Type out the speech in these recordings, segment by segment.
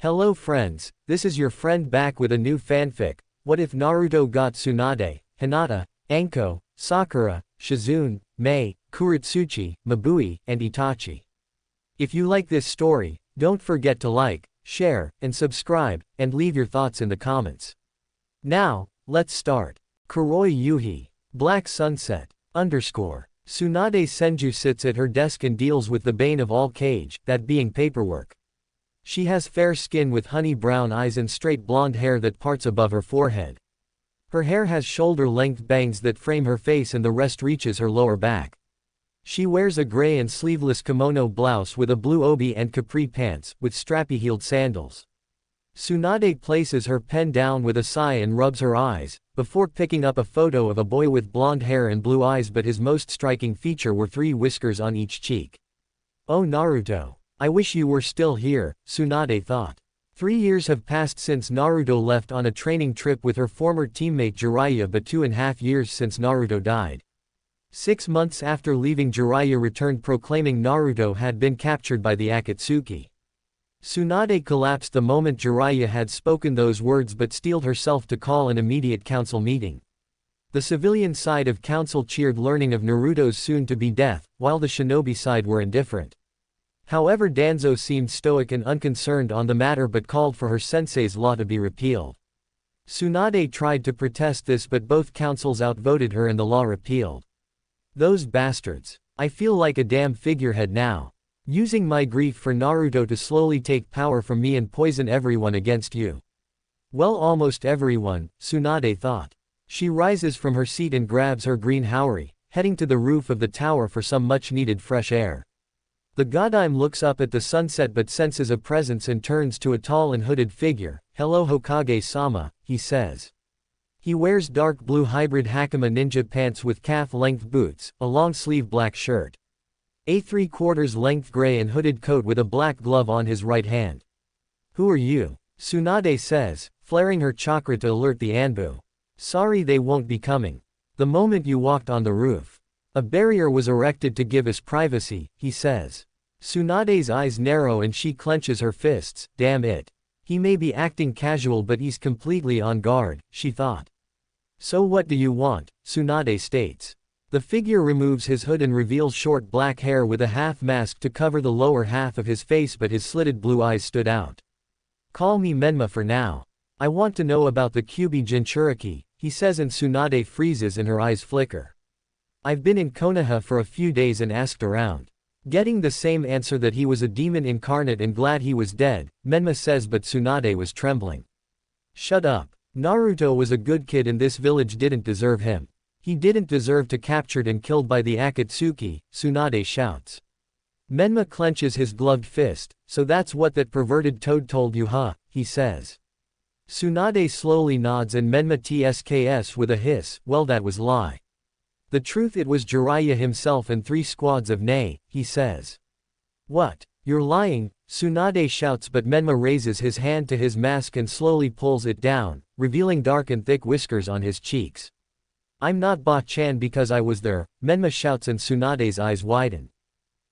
Hello friends, this is your friend back with a new fanfic. What if Naruto got Tsunade, Hinata, Anko, Sakura, Shizune, Mei, Kurotsuchi, Mabui, and Itachi? If you like this story, don't forget to like, share, and subscribe, and leave your thoughts in the comments. Now, let's start. Kuroi Yuhi. Black Sunset. Tsunade Senju sits at her desk and deals with the bane of all Kage, that being paperwork. She has fair skin with honey brown eyes and straight blonde hair that parts above her forehead. Her hair has shoulder-length bangs that frame her face and the rest reaches her lower back. She wears a gray and sleeveless kimono blouse with a blue obi and capri pants, with strappy-heeled sandals. Tsunade places her pen down with a sigh and rubs her eyes, before picking up a photo of a boy with blonde hair and blue eyes, but his most striking feature were 3 whiskers on each cheek. Oh Naruto. I wish you were still here, Tsunade thought. 3 years have passed since Naruto left on a training trip with her former teammate Jiraiya, but 2.5 years since Naruto died. 6 months after leaving, Jiraiya returned proclaiming Naruto had been captured by the Akatsuki. Tsunade collapsed the moment Jiraiya had spoken those words, but steeled herself to call an immediate council meeting. The civilian side of council cheered learning of Naruto's soon-to-be death, while the shinobi side were indifferent. However, Danzo seemed stoic and unconcerned on the matter but called for her sensei's law to be repealed. Tsunade tried to protest this, but both councils outvoted her and the law repealed. Those bastards. I feel like a damn figurehead now. Using my grief for Naruto to slowly take power from me and poison everyone against you. Well, almost everyone, Tsunade thought. She rises from her seat and grabs her green haori, heading to the roof of the tower for some much-needed fresh air. The Godime looks up at the sunset but senses a presence and turns to a tall and hooded figure. Hello Hokage-sama, he says. He wears dark blue hybrid Hakama ninja pants with calf-length boots, a long-sleeve black shirt. A 3/4 length gray and hooded coat with a black glove on his right hand. Who are you? Tsunade says, flaring her chakra to alert the Anbu. Sorry, they won't be coming. The moment you walked on the roof. A barrier was erected to give us privacy, he says. Tsunade's eyes narrow and she clenches her fists. Damn it. He may be acting casual but he's completely on guard, she thought. So what do you want? Tsunade states. The figure removes his hood and reveals short black hair with a half mask to cover the lower half of his face, but his slitted blue eyes stood out. Call me Menma for now. I want to know about the Kyuubi Jinchuriki, he says, and Tsunade freezes and her eyes flicker. I've been in Konoha for a few days and asked around. Getting the same answer, that he was a demon incarnate and glad he was dead, Menma says, but Tsunade was trembling. Shut up. Naruto was a good kid and this village didn't deserve him. He didn't deserve to captured and killed by the Akatsuki, Tsunade shouts. Menma clenches his gloved fist. So that's what that perverted toad told you, huh? He says. Tsunade slowly nods and Menma tsks with a hiss. Well, that was lie. The truth, it was Jiraiya himself and 3 squads of Nei, he says. What? You're lying, Tsunade shouts, but Menma raises his hand to his mask and slowly pulls it down, revealing dark and thick whiskers on his cheeks. I'm not Ba-chan because I was there, Menma shouts, and Tsunade's eyes widen.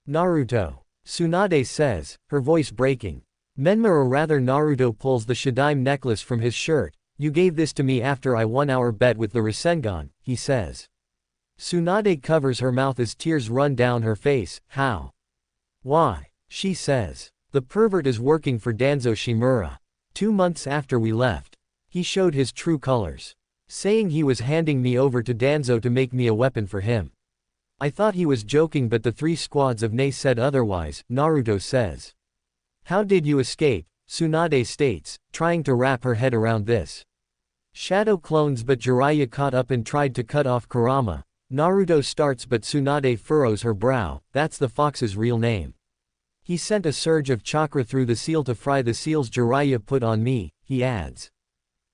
Naruto. Tsunade says, her voice breaking. Menma, or rather Naruto, pulls the Shadaime necklace from his shirt. You gave this to me after I won our bet with the Rasengan, he says. Tsunade covers her mouth as tears run down her face. How? Why? She says. The pervert is working for Danzo Shimura. 2 months after we left. He showed his true colors. Saying he was handing me over to Danzo to make me a weapon for him. I thought he was joking, but the 3 squads of Nei said otherwise, Naruto says. How did you escape? Tsunade states, trying to wrap her head around this. Shadow clones, but Jiraiya caught up and tried to cut off Kurama. Naruto starts, but Tsunade furrows her brow. That's the fox's real name. He sent a surge of chakra through the seal to fry the seals Jiraiya put on me, he adds.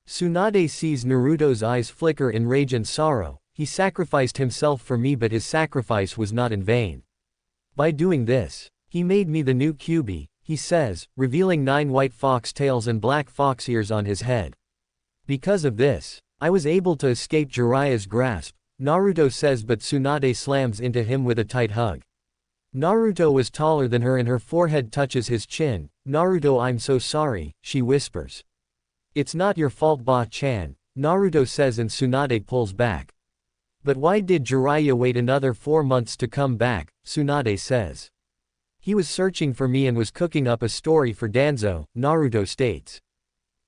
Tsunade sees Naruto's eyes flicker in rage and sorrow. He sacrificed himself for me, but his sacrifice was not in vain. By doing this, he made me the new Kyuubi, he says, revealing 9 white fox tails and black fox ears on his head. Because of this, I was able to escape Jiraiya's grasp, Naruto says, but Tsunade slams into him with a tight hug. Naruto was taller than her and her forehead touches his chin. Naruto, I'm so sorry, she whispers. It's not your fault, Ba-chan, Naruto says, and Tsunade pulls back. But why did Jiraiya wait another 4 months to come back? Tsunade says. He was searching for me and was cooking up a story for Danzo, Naruto states.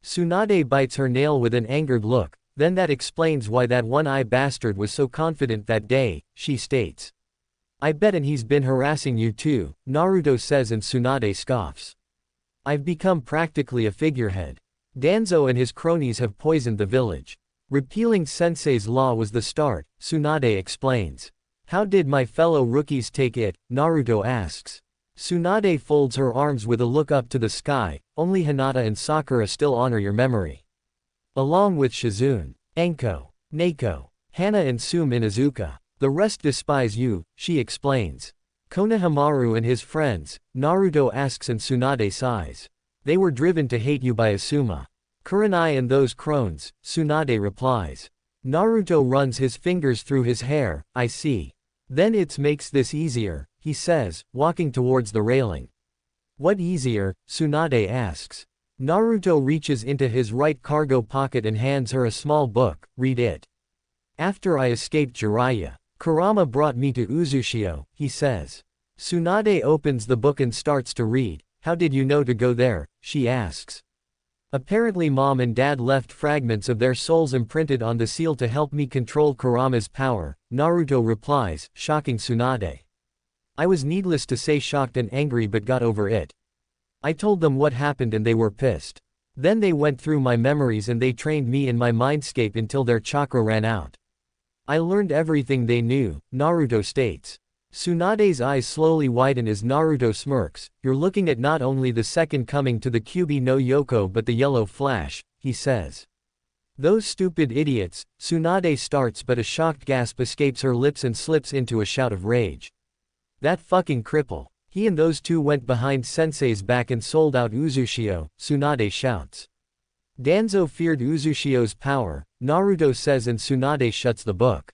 Tsunade bites her nail with an angered look. Then that explains why that one-eye bastard was so confident that day, she states. I bet and he's been harassing you too, Naruto says, and Tsunade scoffs. I've become practically a figurehead. Danzo and his cronies have poisoned the village. Repealing Sensei's law was the start, Tsunade explains. How did my fellow rookies take it? Naruto asks. Tsunade folds her arms with a look up to the sky. Only Hinata and Sakura still honor your memory. Along with Shizune, Anko, Neko, Hana and Tsume Inuzuka. The rest despise you, she explains. Konohamaru and his friends, Naruto asks, and Tsunade sighs. They were driven to hate you by Asuma. Kurenai and those crones, Tsunade replies. Naruto runs his fingers through his hair. I see. Then it makes this easier, he says, walking towards the railing. What easier? Tsunade asks. Naruto reaches into his right cargo pocket and hands her a small book. Read it. After I escaped Jiraiya, Kurama brought me to Uzushio, he says. Tsunade opens the book and starts to read. How did you know to go there? She asks. Apparently mom and dad left fragments of their souls imprinted on the seal to help me control Kurama's power, Naruto replies, shocking Tsunade. I was needless to say shocked and angry but got over it. I told them what happened and they were pissed. Then they went through my memories and they trained me in my mindscape until their chakra ran out. I learned everything they knew, Naruto states. Tsunade's eyes slowly widen as Naruto smirks. You're looking at not only the second coming to the Kyuubi no Yoko but the yellow flash, he says. Those stupid idiots, Tsunade starts but a shocked gasp escapes her lips and slips into a shout of rage. That fucking cripple. He and those two went behind Sensei's back and sold out Uzushio, Tsunade shouts. Danzo feared Uzushio's power, Naruto says, and Tsunade shuts the book.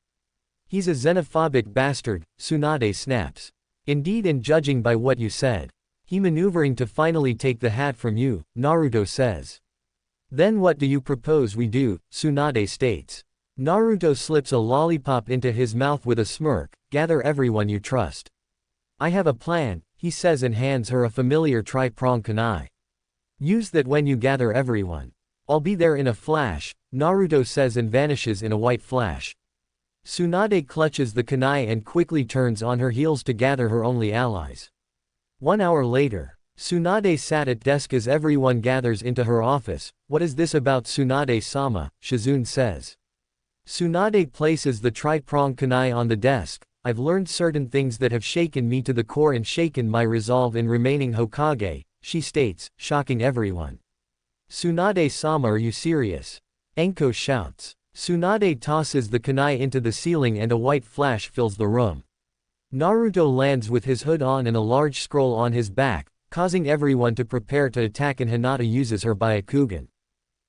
He's a xenophobic bastard, Tsunade snaps. Indeed, and judging by what you said. He maneuvering to finally take the hat from you, Naruto says. Then what do you propose we do? Tsunade states. Naruto slips a lollipop into his mouth with a smirk. Gather everyone you trust. I have a plan, he says, and hands her a familiar tri-pronged kunai. Use that when you gather everyone. I'll be there in a flash, Naruto says, and vanishes in a white flash. Tsunade clutches the kunai and quickly turns on her heels to gather her only allies. 1 hour later, Tsunade sat at desk as everyone gathers into her office. What is this about, Tsunade-sama? Shizune says. Tsunade places the tri-pronged kunai on the desk. I've learned certain things that have shaken me to the core and shaken my resolve in remaining Hokage, she states, shocking everyone. Tsunade-sama, are you serious? Anko shouts. Tsunade tosses the kunai into the ceiling and a white flash fills the room. Naruto lands with his hood on and a large scroll on his back, causing everyone to prepare to attack, and Hinata uses her Byakugan.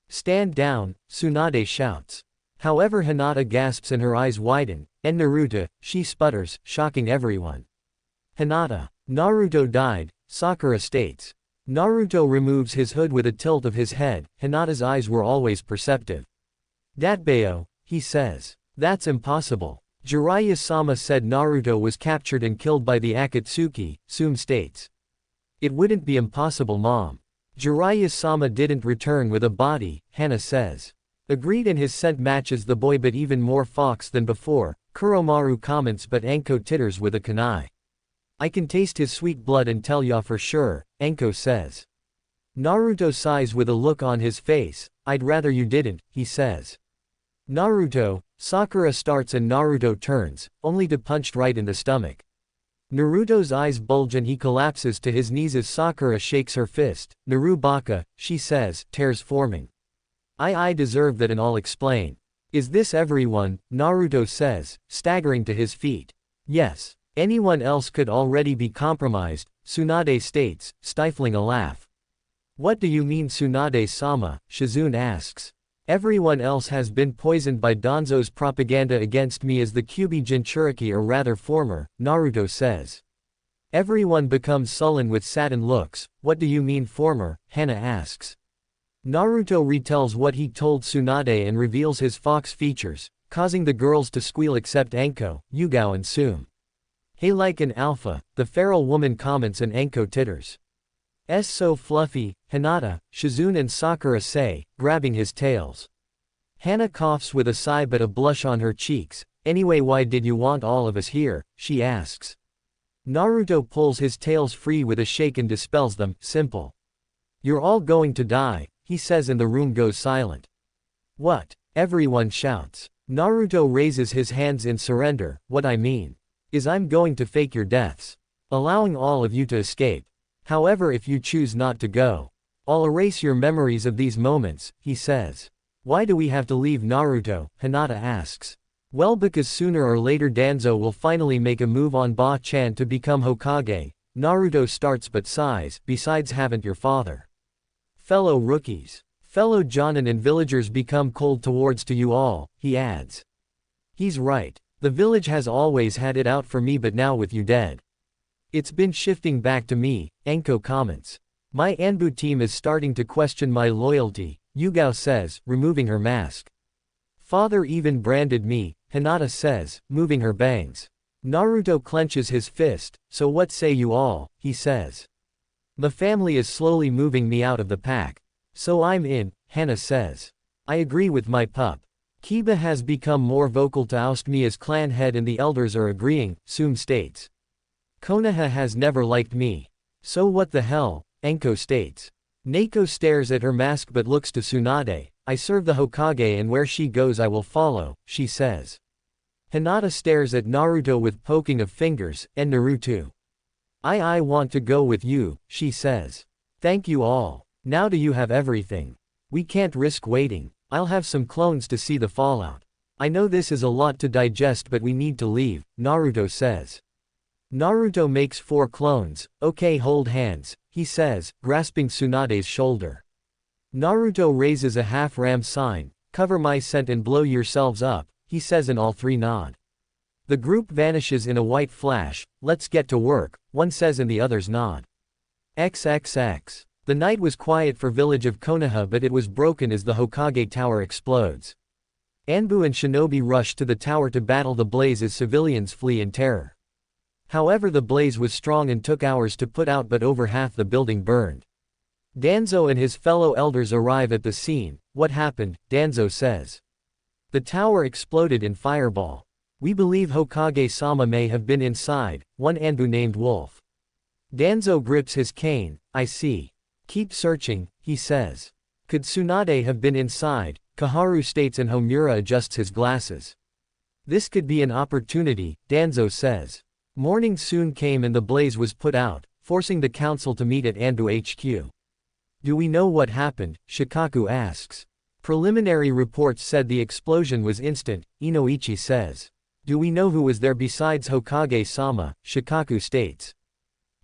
Stand down, Tsunade shouts. However, Hinata gasps and her eyes widen. And Naruto, she sputters, shocking everyone. Hinata. Naruto died, Sakura states. Naruto removes his hood with a tilt of his head. Hinata's eyes were always perceptive. Datbeo, he says. That's impossible. Jiraiya-sama said Naruto was captured and killed by the Akatsuki, Tsume states. It wouldn't be impossible, mom. Jiraiya-sama didn't return with a body, Hana says. Agreed, and his scent matches the boy but even more fox than before, Kuromaru comments, but Anko titters with a kunai. I can taste his sweet blood and tell ya for sure, Anko says. Naruto sighs with a look on his face. I'd rather you didn't, he says. Naruto, Sakura starts and Naruto turns, only to punched right in the stomach. Naruto's eyes bulge and he collapses to his knees as Sakura shakes her fist. Naru baka, she says, tears forming. I deserve that, and I'll explain. Is this everyone? Naruto says, staggering to his feet. Yes. Anyone else could already be compromised, Tsunade states, stifling a laugh. What do you mean, Tsunade-sama? Shizune asks. Everyone else has been poisoned by Danzo's propaganda against me as the Kyuubi Jinchuriki, or rather former, Naruto says. Everyone becomes sullen with saddened looks. What do you mean former? Hana asks. Naruto retells what he told Tsunade and reveals his fox features, causing the girls to squeal except Anko, Yugao and Sum. Hey, like an alpha, the feral woman comments and Anko titters. "S so fluffy," Hinata, Shizune and Sakura say, grabbing his tails. Hana coughs with a sigh but a blush on her cheeks. "Anyway, why did you want all of us here?" she asks. Naruto pulls his tails free with a shake and dispels them. "Simple. You're all going to die," he says, and the room goes silent. "What?" everyone shouts. Naruto raises his hands in surrender. "What I mean is I'm going to fake your deaths, allowing all of you to escape. However, if you choose not to go, I'll erase your memories of these moments," he says. "Why do we have to leave Naruto?" Hinata asks. "Well, because sooner or later Danzo will finally make a move on Ba-chan to become Hokage." Naruto starts but sighs. "Besides, haven't your father, fellow rookies, fellow jonin and villagers become cold towards to you all?" he adds. "He's right. The village has always had it out for me, but now with you dead, it's been shifting back to me," Anko comments. "My Anbu team is starting to question my loyalty," Yugao says, removing her mask. "Father even branded me," Hinata says, moving her bangs. Naruto clenches his fist. "So what say you all?" he says. "The family is slowly moving me out of the pack, so I'm in," Hana says. "I agree with my pup. Kiba has become more vocal to oust me as clan head and the elders are agreeing," Sum states. "Konoha has never liked me. So what the hell?" Anko states. Neiko stares at her mask but looks to Tsunade. "I serve the Hokage and where she goes I will follow," she says. Hinata stares at Naruto with poking of fingers, and Naruto. I want to go with you," she says. "Thank you all. Now do you have everything? We can't risk waiting. I'll have some clones to see the fallout. I know this is a lot to digest but we need to leave," Naruto says. Naruto makes 4 clones. "Okay, hold hands," he says, grasping Tsunade's shoulder. Naruto raises a half-ram sign. "Cover my scent and blow yourselves up," he says, and all 3 nod. The group vanishes in a white flash. "Let's get to work," one says and the others nod. XXX. The night was quiet for village of Konoha, but it was broken as the Hokage tower explodes. Anbu and shinobi rush to the tower to battle the blaze as civilians flee in terror. However, the blaze was strong and took hours to put out, but over half the building burned. Danzo and his fellow elders arrive at the scene. "What happened?" Danzo says. "The tower exploded in fireball. We believe Hokage-sama may have been inside," one Anbu named Wolf. Danzo grips his cane. "I see. Keep searching," he says. "Could Tsunade have been inside?" Kaharu states, and Homura adjusts his glasses. "This could be an opportunity," Danzo says. Morning soon came and the blaze was put out, forcing the council to meet at Anbu HQ. "Do we know what happened?" Shikaku asks. "Preliminary reports said the explosion was instant," Inoichi says. "Do we know who was there besides Hokage-sama?" Shikaku states.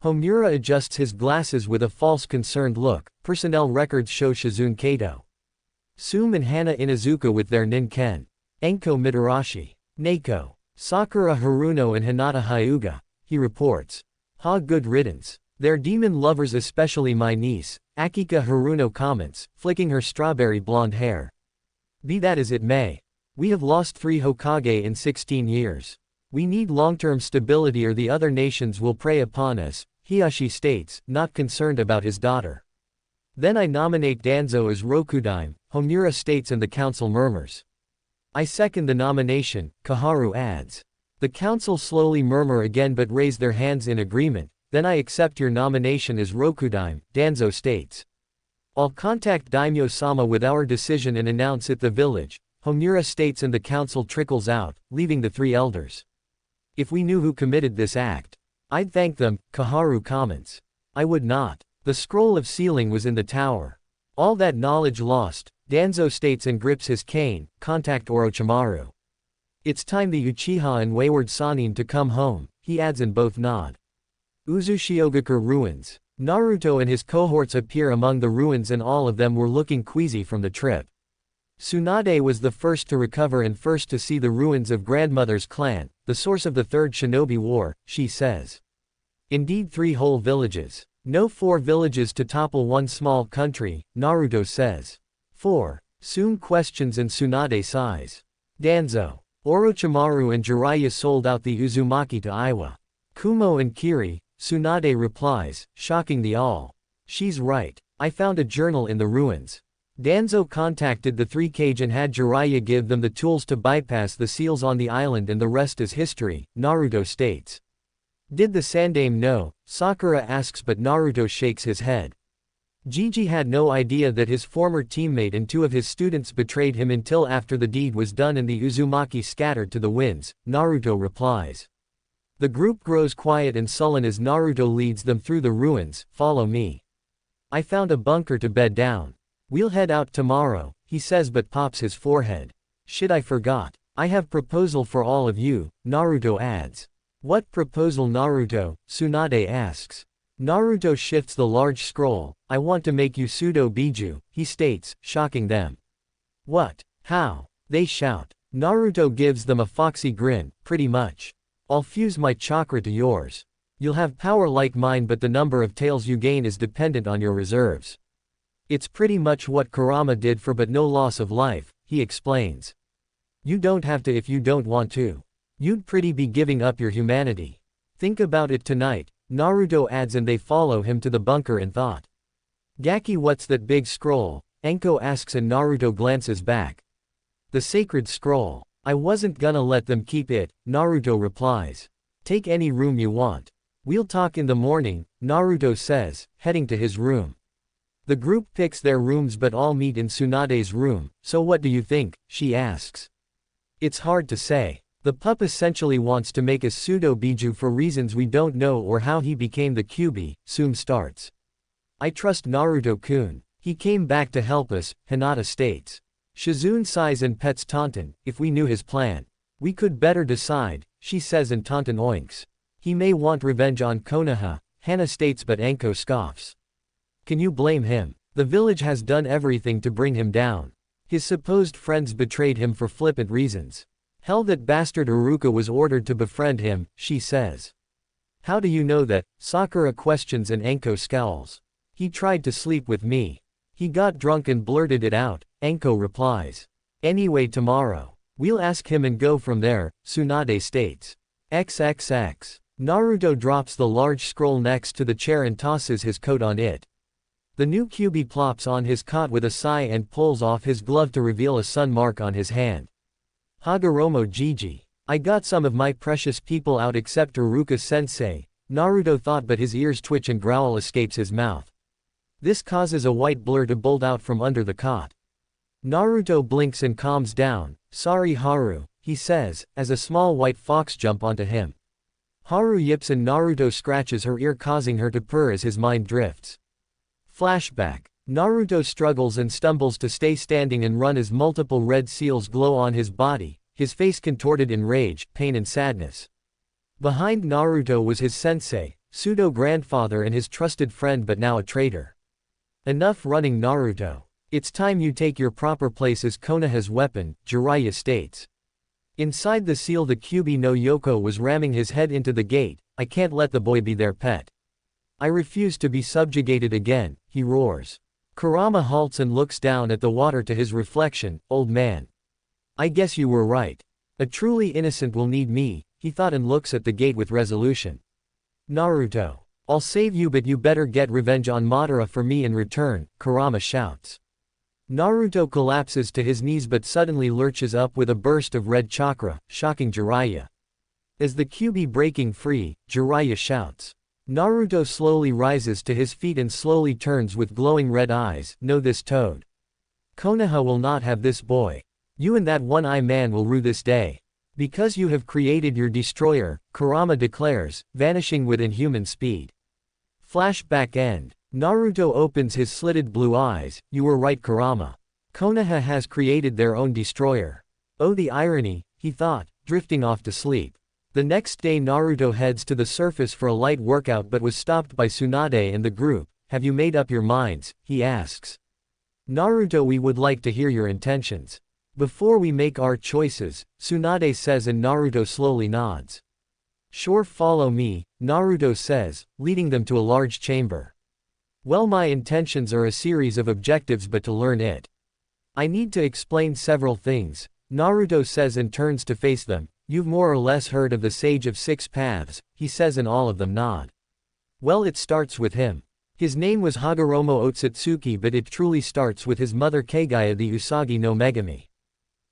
Homura adjusts his glasses with a false concerned look. Personnel records show Shizune Kato, Sum and Hana Inuzuka with their Nin-ken, Anko Mitarashi, Neiko, Sakura Haruno and Hinata Hyuga, he reports. "Ha, good riddance. They're demon lovers, especially my niece," Akika Haruno comments, flicking her strawberry blonde hair. "Be that as it may, we have lost 3 Hokage in 16 years. We need long-term stability or the other nations will prey upon us," Hiyashi states, not concerned about his daughter. "Then I nominate Danzo as Rokudaime," Homura states, and the council murmurs. "I second the nomination," Kaharu adds. The council slowly murmur again but raise their hands in agreement. "Then I accept your nomination as Rokudaime," Danzo states. "I'll contact Daimyo-sama with our decision and announce it the village," Homura states, and the council trickles out, leaving the 3 elders. "If we knew who committed this act, I'd thank them," Kaharu comments. "I would not. The scroll of sealing was in the tower. All that knowledge lost," Danzo states and grips his cane. "Contact Orochimaru. It's time the Uchiha and wayward Sannin to come home," he adds, and both nod. Uzushiogakure ruins. Naruto and his cohorts appear among the ruins, and all of them were looking queasy from the trip. Tsunade was the first to recover and first to see the ruins of grandmother's clan, the source of the Third Shinobi War, she says. Indeed 3 whole villages. No 4 villages to topple one small country, Naruto says. 4. Soon questions and Tsunade sighs. Danzo. Orochimaru and Jiraiya sold out the Uzumaki to Iwa. Kumo and Kiri, Tsunade replies, shocking the all. She's right. I found a journal in the ruins. Danzo contacted the 3 Kage and had Jiraiya give them the tools to bypass the seals on the island, and the rest is history, Naruto states. Did the Sandaime know? Sakura asks, but Naruto shakes his head. Gigi had no idea that his former teammate and 2 of his students betrayed him until after the deed was done and the Uzumaki scattered to the winds, Naruto replies. The group grows quiet and sullen as Naruto leads them through the ruins. Follow me. I found a bunker to bed down. We'll head out tomorrow, he says, but pops his forehead. Shit, I forgot. I have proposal for all of you, Naruto adds. What proposal, Naruto? Tsunade asks. Naruto shifts the large scroll. I want to make you pseudo Biju, he states, shocking them. What? How? They shout. Naruto gives them a foxy grin. Pretty much. I'll fuse my chakra to yours. You'll have power like mine, but the number of tails you gain is dependent on your reserves. It's pretty much what Kurama did for but no loss of life, he explains. You don't have to if you don't want to. You'd pretty be giving up your humanity. Think about it tonight, Naruto adds, and they follow him to the bunker in thought. Gaki, what's that big scroll? Anko asks and Naruto glances back. The sacred scroll. I wasn't gonna let them keep it, Naruto replies. Take any room you want. We'll talk in the morning, Naruto says, heading to his room. The group picks their rooms but all meet in Tsunade's room. So what do you think? She asks. It's hard to say. The pup essentially wants to make a pseudo Biju for reasons we don't know, or how he became the Kyuubi. Soon starts. I trust Naruto-kun. He came back to help us, Hinata states. Shizune sighs and pets Taunton. If we knew his plan, we could better decide, she says, and Taunton oinks. He may want revenge on Konoha, Hana states, but Anko scoffs. Can you blame him? The village has done everything to bring him down. His supposed friends betrayed him for flippant reasons. Hell, that bastard Iruka was ordered to befriend him, she says. How do you know that? Sakura questions and Anko scowls. He tried to sleep with me. He got drunk and blurted it out, Anko replies. Anyway, tomorrow. We'll ask him and go from there, Tsunade states. XXX. Naruto drops the large scroll next to the chair and tosses his coat on it. The new Kyuubi plops on his cot with a sigh and pulls off his glove to reveal a sun mark on his hand. Hagoromo Gigi. I got some of my precious people out except Iruka-sensei, Naruto thought, but his ears twitch and growl escapes his mouth. This causes a white blur to bolt out from under the cot. Naruto blinks and calms down. Sorry Haru, he says, as a small white fox jumps onto him. Haru yips and Naruto scratches her ear, causing her to purr as his mind drifts. Flashback. Naruto struggles and stumbles to stay standing and run as multiple red seals glow on his body, his face contorted in rage, pain and sadness. Behind Naruto was his sensei, pseudo-grandfather and his trusted friend, but now a traitor. Enough running, Naruto. It's time you take your proper place as Konoha's weapon, Jiraiya states. Inside the seal, the Kyuubi no Yoko was ramming his head into the gate. I can't let the boy be their pet. I refuse to be subjugated again, he roars. Kurama halts and looks down at the water to his reflection. Old man. I guess you were right. A truly innocent will need me, he thought, and looks at the gate with resolution. Naruto. I'll save you, but you better get revenge on Madara for me in return, Kurama shouts. Naruto collapses to his knees but suddenly lurches up with a burst of red chakra, shocking Jiraiya. As the Kyuubi breaking free, Jiraiya shouts. Naruto slowly rises to his feet and slowly turns with glowing red eyes. Know this, Toad. Konoha will not have this boy. You and that one-eye man will rue this day. Because you have created your destroyer, Kurama declares, vanishing with inhuman speed. Flashback end. Naruto opens his slitted blue eyes. You were right, Kurama. Konoha has created their own destroyer. Oh, the irony, he thought, drifting off to sleep. The next day Naruto heads to the surface for a light workout but was stopped by Tsunade and the group. Have you made up your minds? He asks. Naruto, we would like to hear your intentions. Before we make our choices, Tsunade says, and Naruto slowly nods. Sure, follow me, Naruto says, leading them to a large chamber. Well, my intentions are a series of objectives, but to learn it, I need to explain several things, Naruto says and turns to face them. You've more or less heard of the Sage of Six Paths, he says, and all of them nod. Well, it starts with him. His name was Hagoromo Otsutsuki, but it truly starts with his mother Kagaya, the Usagi no Megami.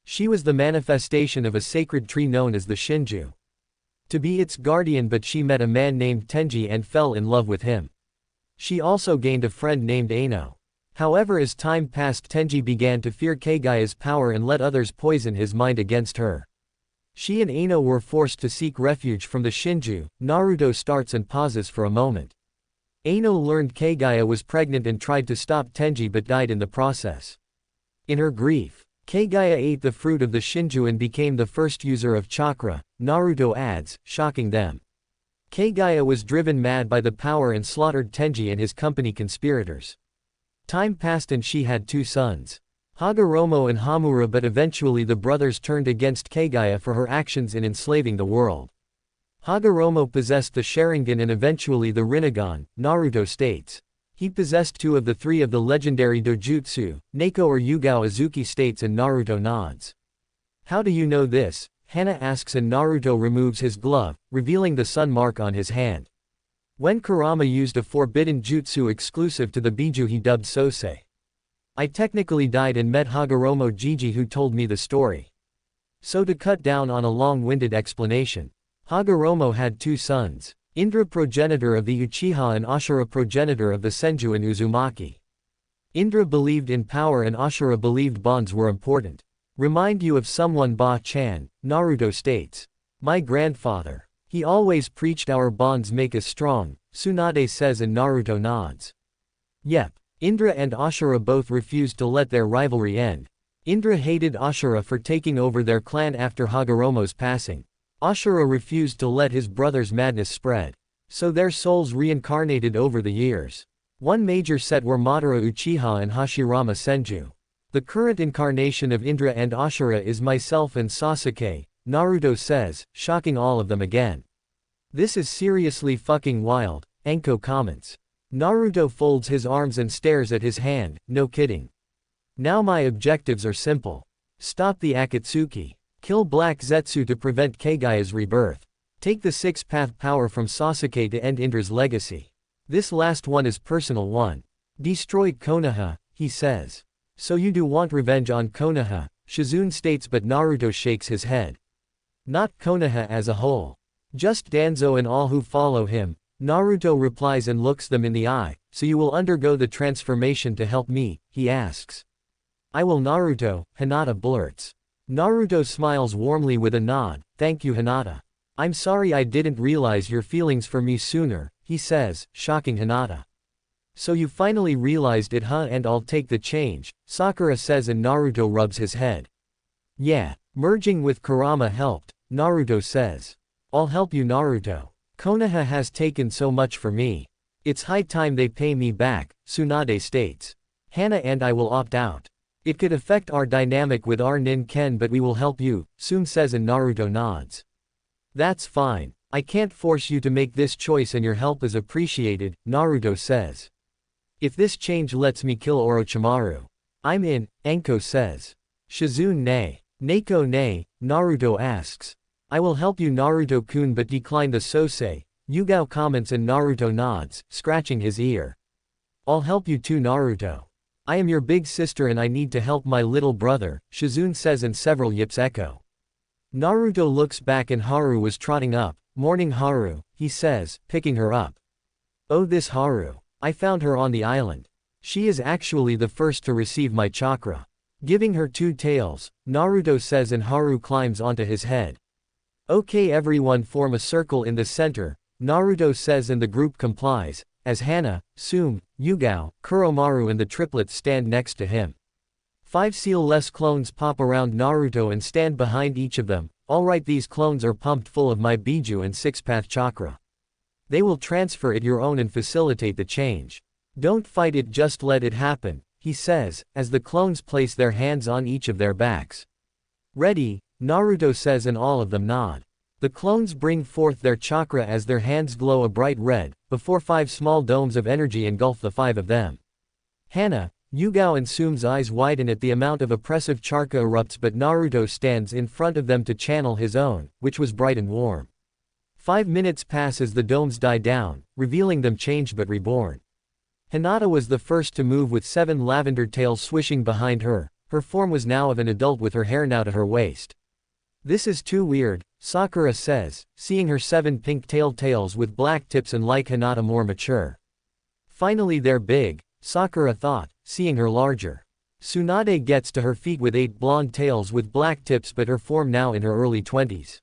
She was the manifestation of a sacred tree known as the Shinju. To be its guardian, but she met a man named Tenji and fell in love with him. She also gained a friend named Ano. However, as time passed, Tenji began to fear Kagaya's power and let others poison his mind against her. She and Ano were forced to seek refuge from the Shinju. Naruto starts and pauses for a moment. Ano learned Kagaya was pregnant and tried to stop Tenji but died in the process. In her grief, Kagaya ate the fruit of the Shinju and became the first user of chakra, Naruto adds, shocking them. Kagaya was driven mad by the power and slaughtered Tenji and his company conspirators. Time passed and she had 2 sons, Hagoromo and Hamura, but eventually the brothers turned against Kagaya for her actions in enslaving the world. Hagoromo possessed the Sharingan and eventually the Rinnegan, Naruto states. He possessed 2 of the 3 of the legendary dojutsu, Neko or Yugao, Azuki states, and Naruto nods. How do you know this? Hana asks, and Naruto removes his glove, revealing the sun mark on his hand. When Kurama used a forbidden jutsu exclusive to the Biju he dubbed Sosei. I technically died and met Hagoromo Jiji, who told me the story. So to cut down on a long-winded explanation, Hagoromo had 2 sons, Indra, progenitor of the Uchiha, and Ashura, progenitor of the Senju and Uzumaki. Indra believed in power and Ashura believed bonds were important. Remind you of someone, Ba-chan, Naruto states. My grandfather. He always preached our bonds make us strong, Tsunade says, and Naruto nods. Yep. Indra and Ashura both refused to let their rivalry end. Indra hated Ashura for taking over their clan after Hagoromo's passing. Ashura refused to let his brother's madness spread. So their souls reincarnated over the years. One major set were Madara Uchiha and Hashirama Senju. The current incarnation of Indra and Ashura is myself and Sasuke, Naruto says, shocking all of them again. This is seriously fucking wild, Anko comments. Naruto folds his arms and stares at his hand, no kidding. Now my objectives are simple. Stop the Akatsuki. Kill Black Zetsu to prevent Kagaya's rebirth. Take the 6-path power from Sasuke to end Indra's legacy. This last one is personal one. Destroy Konoha, he says. So you do want revenge on Konoha, Shizune states, but Naruto shakes his head. Not Konoha as a whole. Just Danzo and all who follow him, Naruto replies and looks them in the eye. So you will undergo the transformation to help me, he asks. I will, Naruto, Hinata blurts. Naruto smiles warmly with a nod. Thank you, Hinata. I'm sorry I didn't realize your feelings for me sooner, he says, shocking Hinata. So you finally realized it, huh? And I'll take the change, Sakura says, and Naruto rubs his head. Yeah, merging with Kurama helped, Naruto says. I'll help you, Naruto. Konoha has taken so much for me. It's high time they pay me back, Tsunade states. Hana and I will opt out. It could affect our dynamic with our Nin-ken, but we will help you, Tsun says, and Naruto nods. That's fine. I can't force you to make this choice and your help is appreciated, Naruto says. If this change lets me kill Orochimaru, I'm in, Anko says. Shizune nay. Neko nay, Naruto asks. I will help you, Naruto-kun, but decline the Sosei, Yugao comments, and Naruto nods, scratching his ear. I'll help you too, Naruto. I am your big sister and I need to help my little brother, Shizune says, and several yips echo. Naruto looks back and Haru was trotting up. Morning, Haru, he says, picking her up. Oh, this Haru. I found her on the island. She is actually the first to receive my chakra. Giving her 2 tails, Naruto says, and Haru climbs onto his head. Okay, everyone form a circle in the center, Naruto says, and the group complies, as Hana, Tsume, Yugao, Kuromaru and the triplets stand next to him. 5 seal-less clones pop around Naruto and stand behind each of them. Alright, these clones are pumped full of my Biju and 6-path chakra. They will transfer it your own and facilitate the change. Don't fight it, just let it happen, he says, as the clones place their hands on each of their backs. Ready, Naruto says, and all of them nod. The clones bring forth their chakra as their hands glow a bright red, before 5 small domes of energy engulf the 5 of them. Hana, Yugao and Tsume's eyes widen at the amount of oppressive chakra erupts, but Naruto stands in front of them to channel his own, which was bright and warm. 5 minutes pass as the domes die down, revealing them changed but reborn. Hinata was the first to move with 7 lavender tails swishing behind her. Her form was now of an adult with her hair now to her waist. This is too weird, Sakura says, seeing her 7 pink-tailed tails with black tips and like Hinata more mature. Finally they're big, Sakura thought, seeing her larger. Tsunade gets to her feet with 8 blonde tails with black tips but her form now in her early 20s.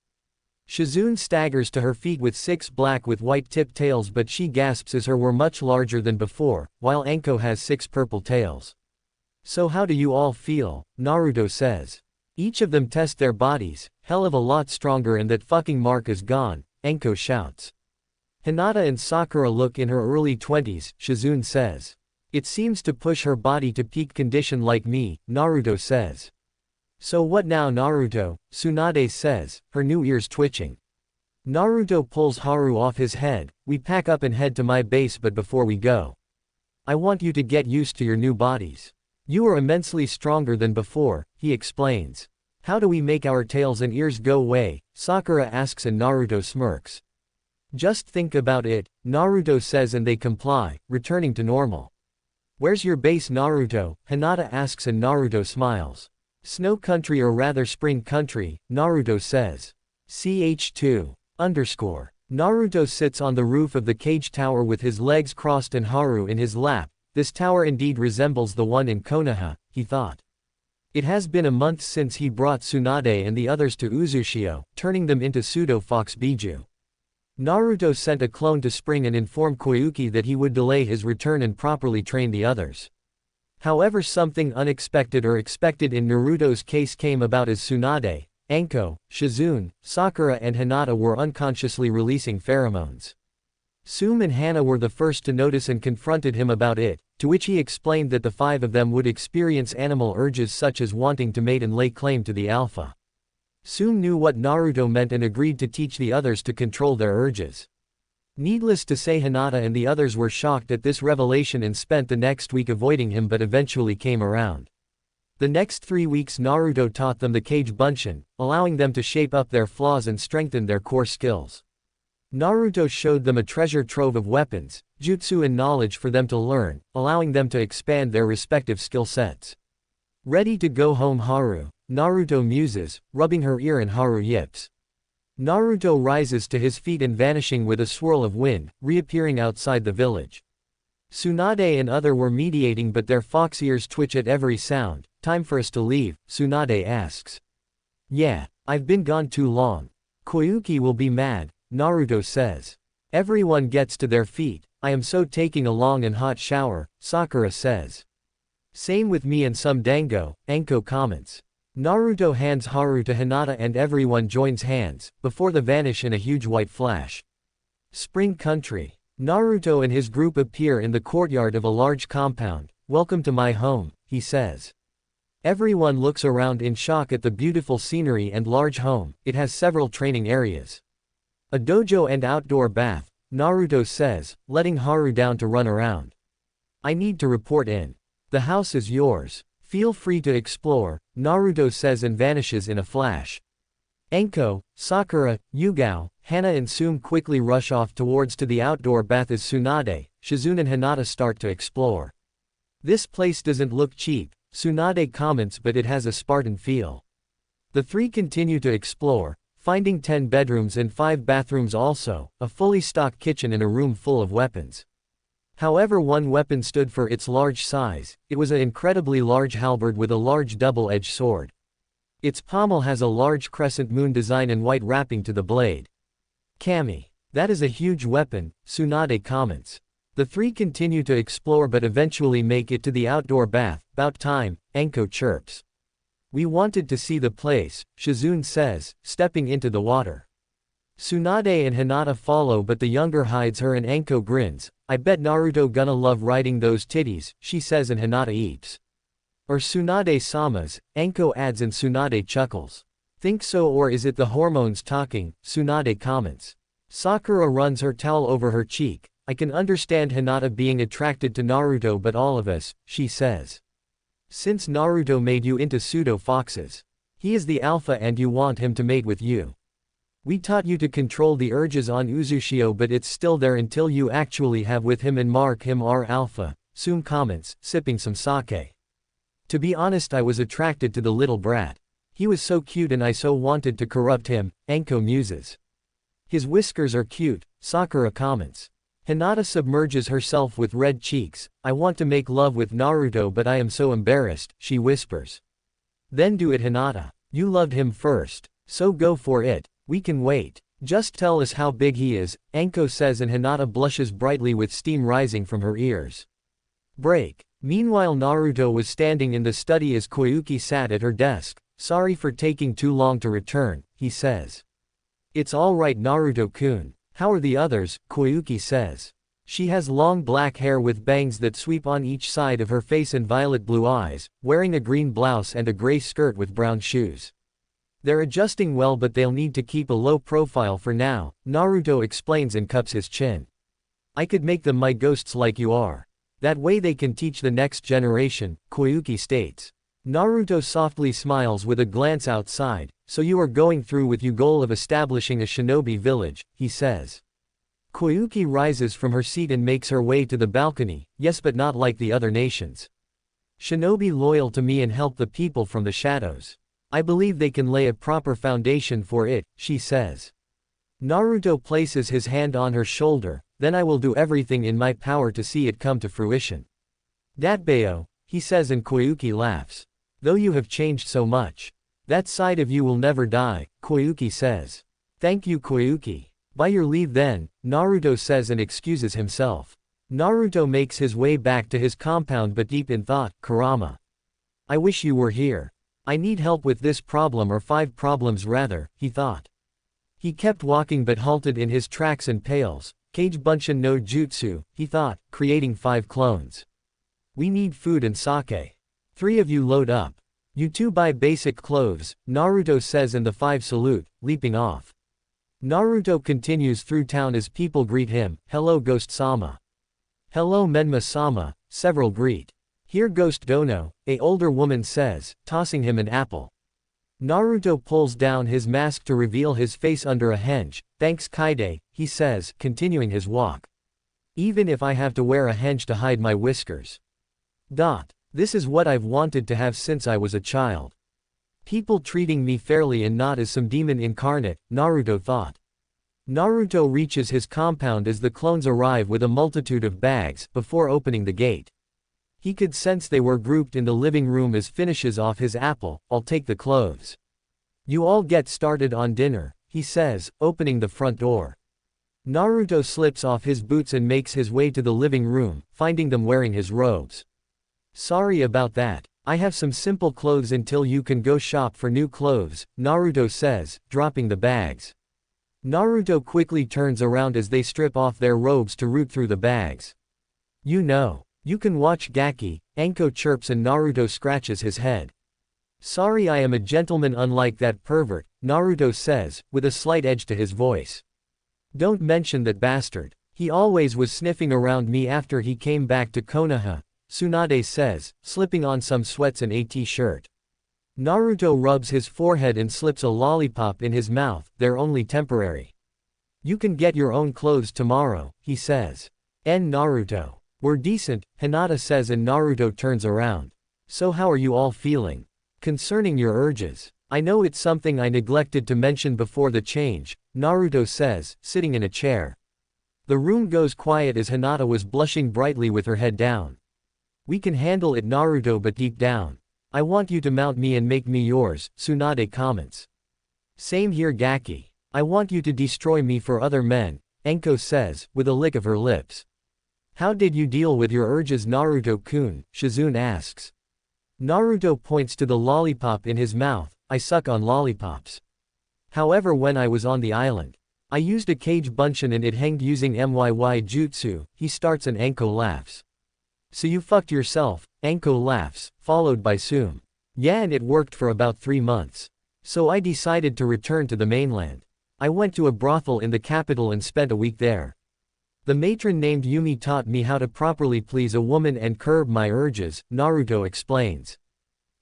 Shizune staggers to her feet with 6 black with white tipped tails but she gasps as her were much larger than before, while Anko has 6 purple tails. So how do you all feel? Naruto says. Each of them test their bodies, hell of a lot stronger and that fucking mark is gone, Anko shouts. Hinata and Sakura look in her early 20s, Shizune says. It seems to push her body to peak condition like me, Naruto says. So what now Naruto? Tsunade says, her new ears twitching. Naruto pulls Haru off his head, we pack up and head to my base but before we go. I want you to get used to your new bodies. You are immensely stronger than before, he explains. How do we make our tails and ears go away? Sakura asks and Naruto smirks. Just think about it, Naruto says and they comply, returning to normal. Where's your base Naruto? Hinata asks and Naruto smiles. Snow country or rather spring country, Naruto says. ch2. Naruto sits on the roof of the cage tower with his legs crossed and Haru in his lap. This tower indeed resembles the one in Konoha, he thought. It has been a month since he brought Tsunade and the others to Uzushio, turning them into pseudo-fox Biju. Naruto sent a clone to Spring and informed Koyuki that he would delay his return and properly train the others. However, something unexpected or expected in Naruto's case came about as Tsunade, Anko, Shizune, Sakura and Hinata were unconsciously releasing pheromones. Tsume and Hana were the first to notice and confronted him about it, to which he explained that the 5 of them would experience animal urges such as wanting to mate and lay claim to the alpha. Tsume knew what Naruto meant and agreed to teach the others to control their urges. Needless to say Hinata and the others were shocked at this revelation and spent the next week avoiding him but eventually came around. The next 3 weeks Naruto taught them the Kage Bunshin, allowing them to shape up their flaws and strengthen their core skills. Naruto showed them a treasure trove of weapons, jutsu and knowledge for them to learn, allowing them to expand their respective skill sets. Ready to go home Haru, Naruto muses, rubbing her ear and Haru yips. Naruto rises to his feet and vanishing with a swirl of wind, reappearing outside the village. Tsunade and other were mediating but their fox ears twitch at every sound. Time for us to leave, Tsunade asks. Yeah, I've been gone too long. Koyuki will be mad, Naruto says. Everyone gets to their feet, I am so taking a long and hot shower, Sakura says. Same with me and some dango, Anko comments. Naruto hands Haru to Hinata and everyone joins hands, before they vanish in a huge white flash. Spring country. Naruto and his group appear in the courtyard of a large compound. Welcome to my home, he says. Everyone looks around in shock at the beautiful scenery and large home. It has several training areas. A dojo and outdoor bath, Naruto says, letting Haru down to run around. I need to report in. The house is yours. Feel free to explore, Naruto says and vanishes in a flash. Anko, Sakura, Yugao, Hana and Tsume quickly rush off towards to the outdoor bath as Tsunade, Shizune and Hinata start to explore. This place doesn't look cheap, Tsunade comments, but it has a Spartan feel. The 3 continue to explore, finding 10 bedrooms and 5 bathrooms, also a fully stocked kitchen and a room full of weapons. However, one weapon stood for its large size. It was an incredibly large halberd with a large double-edged sword. Its pommel has a large crescent moon design and white wrapping to the blade. Kami. That is a huge weapon, Tsunade comments. The 3 continue to explore but eventually make it to the outdoor bath. About time, Anko chirps. We wanted to see the place, Shizune says, stepping into the water. Tsunade and Hinata follow but the younger hides her and Anko grins. I bet Naruto gonna love riding those titties, she says and Hinata eats. Or Tsunade-sama's, Anko adds and Tsunade chuckles. Think so, or is it the hormones talking? Tsunade comments. Sakura runs her towel over her cheek. I can understand Hinata being attracted to Naruto, but all of us, she says. Since Naruto made you into pseudo-foxes. He is the alpha and you want him to mate with you. We taught you to control the urges on Uzushio, but it's still there until you actually have with him and mark him our alpha, Sum comments, sipping some sake. To be honest, I was attracted to the little brat. He was so cute and I so wanted to corrupt him, Anko muses. His whiskers are cute, Sakura comments. Hinata submerges herself with red cheeks. I want to make love with Naruto, but I am so embarrassed, she whispers. Then do it, Hinata. You loved him first. So go for it. We can wait. Just tell us how big he is, Anko says, and Hinata blushes brightly with steam rising from her ears. Break. Meanwhile, Naruto was standing in the study as Koyuki sat at her desk. Sorry for taking too long to return, he says. It's all right, Naruto-kun. How are the others? Koyuki says. She has long black hair with bangs that sweep on each side of her face and violet blue eyes, wearing a green blouse and a gray skirt with brown shoes. They're adjusting well, but they'll need to keep a low profile for now, Naruto explains and cups his chin. I could make them my ghosts like you are. That way they can teach the next generation, Koyuki states. Naruto softly smiles with a glance outside. So you are going through with your goal of establishing a shinobi village, he says. Koyuki rises from her seat and makes her way to the balcony. Yes, but not like the other nations. Shinobi loyal to me and help the people from the shadows. I believe they can lay a proper foundation for it, she says. Naruto places his hand on her shoulder. Then I will do everything in my power to see it come to fruition. Datbeo, he says, and Koyuki laughs. Though you have changed so much. That side of you will never die, Koyuki says. Thank you, Koyuki. By your leave then, Naruto says and excuses himself. Naruto makes his way back to his compound, but deep in thought, Kurama. I wish you were here. I need help with this problem, or 5 problems rather, he thought. He kept walking but halted in his tracks and pales. Kage Bunshin no Jutsu, he thought, creating 5 clones. We need food and sake. 3 of you load up. You 2 buy basic clothes, Naruto says, and the 5 salute, leaping off. Naruto continues through town as people greet him. Hello, Ghost-sama. Hello, Menma-sama, several greet. Here, Ghost Dono, a older woman says, tossing him an apple. Naruto pulls down his mask to reveal his face under a henge. Thanks, Kaide, he says, continuing his walk. Even if I have to wear a henge to hide my whiskers. This is what I've wanted to have since I was a child. People treating me fairly and not as some demon incarnate, Naruto thought. Naruto reaches his compound as the clones arrive with a multitude of bags. Before opening the gate, he could sense they were grouped in the living room as finishes off his apple. I'll take the clothes. You all get started on dinner, he says, opening the front door. Naruto slips off his boots and makes his way to the living room, finding them wearing his robes. Sorry about that. I have some simple clothes until you can go shop for new clothes, Naruto says, dropping the bags. Naruto quickly turns around as they strip off their robes to root through the bags. You know. You can watch Gaki, Anko chirps and Naruto scratches his head. Sorry, I am a gentleman unlike that pervert, Naruto says, with a slight edge to his voice. Don't mention that bastard. He always was sniffing around me after he came back to Konoha, Tsunade says, slipping on some sweats and a t-shirt. Naruto rubs his forehead and slips a lollipop in his mouth. They're only temporary. You can get your own clothes tomorrow, he says. Naruto. We're decent, Hinata says, and Naruto turns around. So how are you all feeling? Concerning your urges. I know it's something I neglected to mention before the change, Naruto says, sitting in a chair. The room goes quiet as Hinata was blushing brightly with her head down. We can handle it, Naruto, but deep down. I want you to mount me and make me yours, Tsunade comments. Same here, Gaki. I want you to destroy me for other men, Anko says, with a lick of her lips. How did you deal with your urges, Naruto-kun? Shizune asks. Naruto points to the lollipop in his mouth. I suck on lollipops. However, when I was on the island, I used a Kage Bunshin and it hanged using MYY jutsu, he starts and Anko laughs. So you fucked yourself, Anko laughs, followed by Sum. Yeah, and it worked for about 3 months. So I decided to return to the mainland. I went to a brothel in the capital and spent a week there. The matron named Yumi taught me how to properly please a woman and curb my urges, Naruto explains.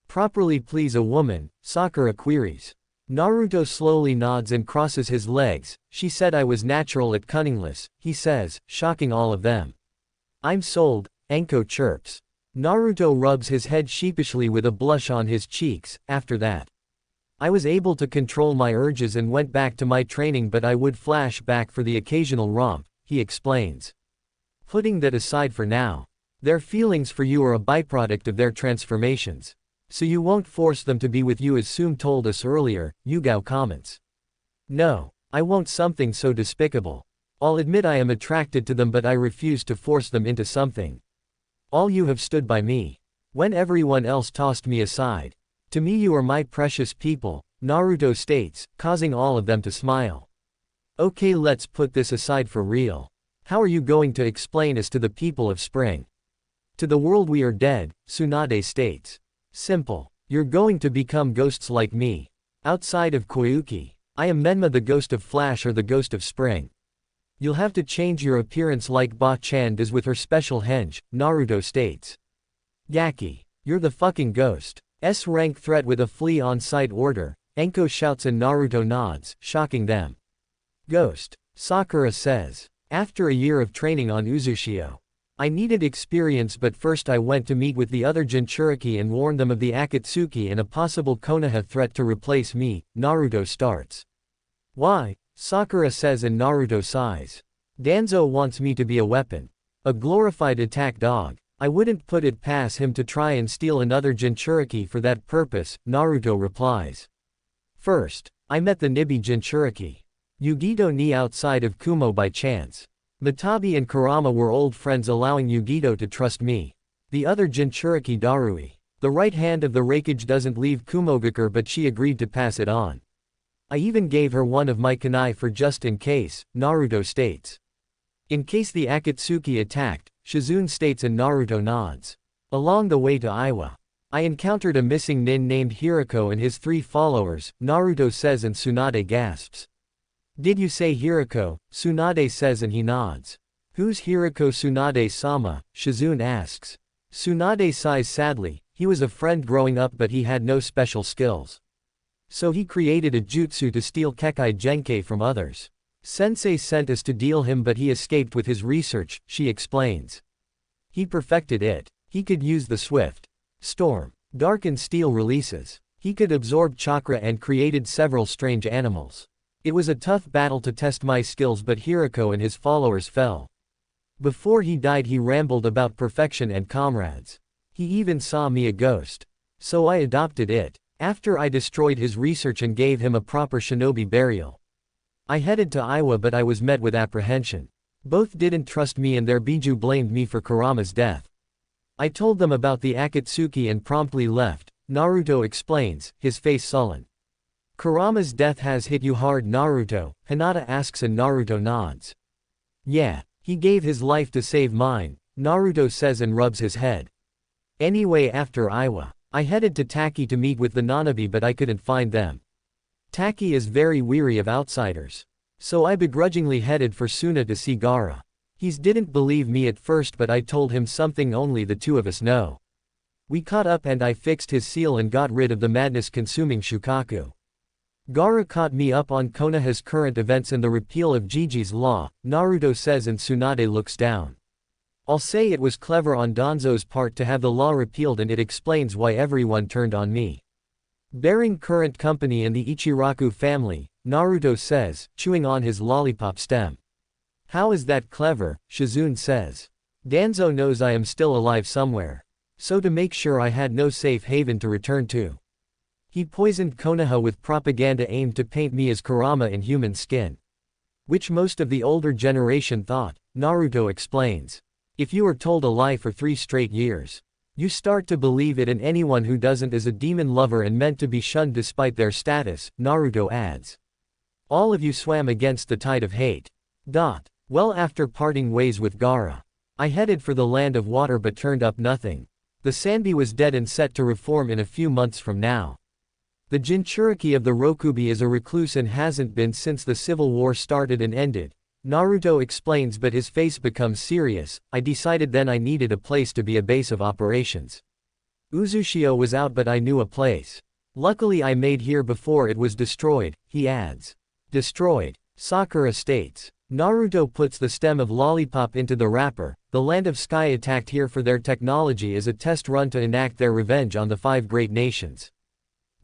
Properly please a woman, Sakura queries. Naruto slowly nods and crosses his legs. She said I was natural at cunningless, he says, shocking all of them. I'm sold, Anko chirps. Naruto rubs his head sheepishly with a blush on his cheeks. After that, I was able to control my urges and went back to my training, but I would flash back for the occasional romp, he explains. Putting that aside for now, their feelings for you are a byproduct of their transformations. So you won't force them to be with you as Sum told us earlier, Yugao comments. No, I won't. Something so despicable. I'll admit I am attracted to them, but I refuse to force them into something. All you have stood by me, when everyone else tossed me aside. To me you are my precious people, Naruto states, causing all of them to smile. Okay, let's put this aside for real. How are you going to explain us to the people of spring? To the world we are dead, Tsunade states. Simple. You're going to become ghosts like me. Outside of Koyuki, I am Menma, the ghost of Flash or the ghost of spring. You'll have to change your appearance like Ba-chan does with her special henge, Naruto states. Yaki, you're the fucking ghost. S-rank threat with a flee on-site order, Anko shouts and Naruto nods, shocking them. Ghost, Sakura says. After a year of training on Uzushio, I needed experience, but first I went to meet with the other Jinchuriki and warn them of the Akatsuki and a possible Konoha threat to replace me, Naruto starts. Why? Sakura says and Naruto sighs. Danzo wants me to be a weapon. A glorified attack dog. I wouldn't put it past him to try and steal another Jinchuriki for that purpose, Naruto replies. First, I met the Nibi Jinchuriki. Yugito ni outside of Kumo by chance. Matabi and Kurama were old friends, allowing Yugito to trust me. The other Jinchuriki Darui. The right hand of the Raikage doesn't leave Kumogakure, but she agreed to pass it on. I even gave her one of my kunai for just in case, Naruto states. In case the Akatsuki attacked, Shizune states and Naruto nods. Along the way to Iwa, I encountered a missing nin named Hirako and his 3 followers, Naruto says and Tsunade gasps. Did you say Hirako? Tsunade says and he nods. Who's Hirako Tsunade-sama? Shizune asks. Tsunade sighs sadly. He was a friend growing up, but he had no special skills. So he created a jutsu to steal Kekai Genkai from others. Sensei sent us to deal him, but he escaped with his research, she explains. He perfected it. He could use the swift storm, dark and steel releases. He could absorb chakra and created several strange animals. It was a tough battle to test my skills, but Hirako and his followers fell. Before he died he rambled about perfection and comrades. He even saw me a ghost. So I adopted it. After I destroyed his research and gave him a proper shinobi burial. I headed to Iwa, but I was met with apprehension. Both didn't trust me and their Biju blamed me for Kurama's death. I told them about the Akatsuki and promptly left, Naruto explains, his face sullen. Kurama's death has hit you hard, Naruto, Hinata asks and Naruto nods. Yeah, he gave his life to save mine, Naruto says and rubs his head. Anyway, after Iwa, I headed to Taki to meet with the Nanabi, but I couldn't find them. Taki is very weary of outsiders. So I begrudgingly headed for Suna to see Gaara. He didn't believe me at first, but I told him something only the two of us know. We caught up and I fixed his seal and got rid of the madness-consuming Shukaku. Gaara caught me up on Konoha's current events and the repeal of Jiji's law, Naruto says and Tsunade looks down. I'll say it was clever on Danzo's part to have the law repealed, and it explains why everyone turned on me. Bearing current company in the Ichiraku family, Naruto says, chewing on his lollipop stem. How is that clever? Shizune says. Danzo knows I am still alive somewhere. So to make sure I had no safe haven to return to, he poisoned Konoha with propaganda aimed to paint me as Kurama in human skin. Which most of the older generation thought, Naruto explains. If you are told a lie for 3 straight years, you start to believe it, and anyone who doesn't is a demon lover and meant to be shunned despite their status, Naruto adds. All of you swam against the tide of hate. Well, after parting ways with Gaara, I headed for the land of water but turned up nothing. The Sanbi was dead and set to reform in a few months from now. The Jinchuriki of the Rokubi is a recluse and hasn't been since the civil war started and ended. Naruto explains, but his face becomes serious. I decided then I needed a place to be a base of operations. Uzushio was out but I knew a place. Luckily I made here before it was destroyed, he adds. Destroyed. Sakura states. Naruto puts the stem of lollipop into the wrapper. The Land of Sky attacked here for their technology as a test run to enact their revenge on the 5 great nations.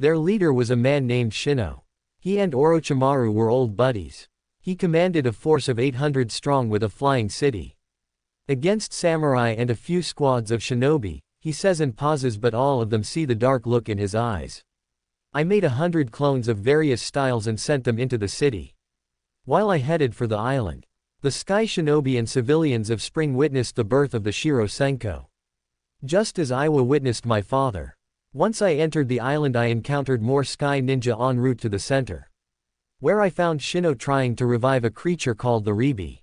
Their leader was a man named Shino. He and Orochimaru were old buddies. He commanded a force of 800 strong with a flying city. Against samurai and a few squads of shinobi, he says and pauses, but all of them see the dark look in his eyes. I made 100 clones of various styles and sent them into the city. While I headed for the island, the sky shinobi and civilians of spring witnessed the birth of the Shiro Senko. Just as Iwa witnessed my father. Once I entered the island I encountered more sky ninja en route to the center, where I found Shino trying to revive a creature called the Ribi.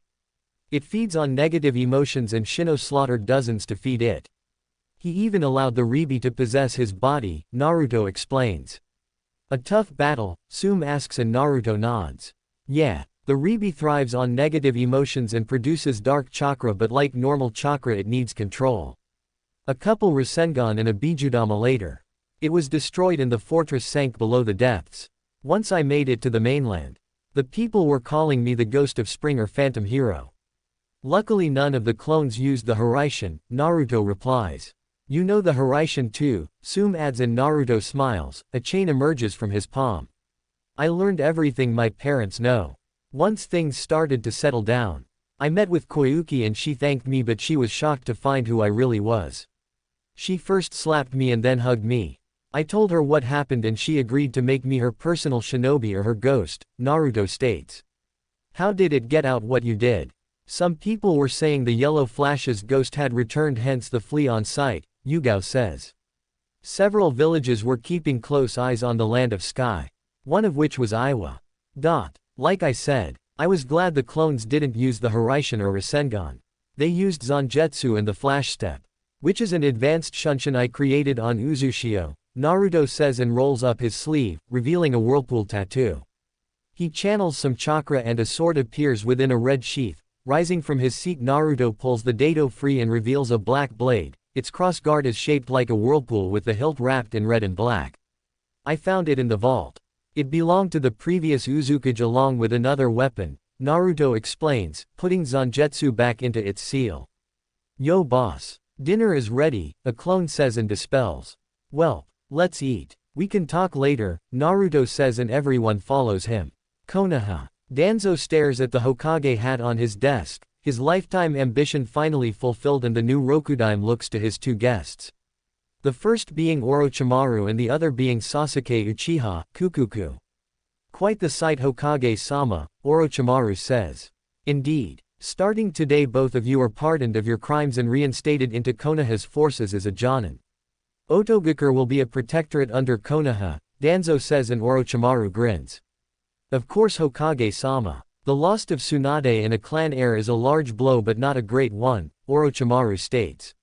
It feeds on negative emotions and Shino slaughtered dozens to feed it. He even allowed the Ribi to possess his body, Naruto explains. A tough battle, Sum asks and Naruto nods. Yeah, the Ribi thrives on negative emotions and produces dark chakra, but like normal chakra it needs control. A couple Rasengan and a Bijudama later. It was destroyed and the fortress sank below the depths. Once I made it to the mainland. The people were calling me the Ghost of Spring or Phantom Hero. Luckily none of the clones used the Hiraishin, Naruto replies. You know the Hiraishin too, Sum adds and Naruto smiles. A chain emerges from his palm. I learned everything my parents know. Once things started to settle down, I met with Koyuki and she thanked me, but she was shocked to find who I really was. She first slapped me and then hugged me. I told her what happened and she agreed to make me her personal shinobi or her ghost, Naruto states. How did it get out what you did? Some people were saying the yellow flash's ghost had returned, hence the flea on sight, Yugao says. Several villages were keeping close eyes on the Land of Sky. One of which was Iwa. Like I said, I was glad the clones didn't use the Hiraishin or Rasengan. They used Zangetsu and the Flash Step, which is an advanced Shunshin I created on Uzushio, Naruto says and rolls up his sleeve, revealing a whirlpool tattoo. He channels some chakra and a sword appears within a red sheath. Rising from his seat, Naruto pulls the dado free and reveals a black blade. Its crossguard is shaped like a whirlpool with the hilt wrapped in red and black. I found it in the vault. It belonged to the previous Uzukage along with another weapon, Naruto explains, putting Zangetsu back into its seal. Yo boss. Dinner is ready, a clone says and dispels. Well, let's eat. We can talk later, Naruto says and everyone follows him. Konoha. Danzo stares at the Hokage hat on his desk, his lifetime ambition finally fulfilled, and the new Rokudaime looks to his 2 guests. The first being Orochimaru and the other being Sasuke Uchiha, Kukuku. Quite the sight, Hokage-sama, Orochimaru says. Indeed. Starting today both of you are pardoned of your crimes and reinstated into Konoha's forces as a Jonin. Otogakure will be a protectorate under Konoha, Danzo says and Orochimaru grins. Of course Hokage-sama. The loss of Tsunade and a clan heir is a large blow but not a great one, Orochimaru states.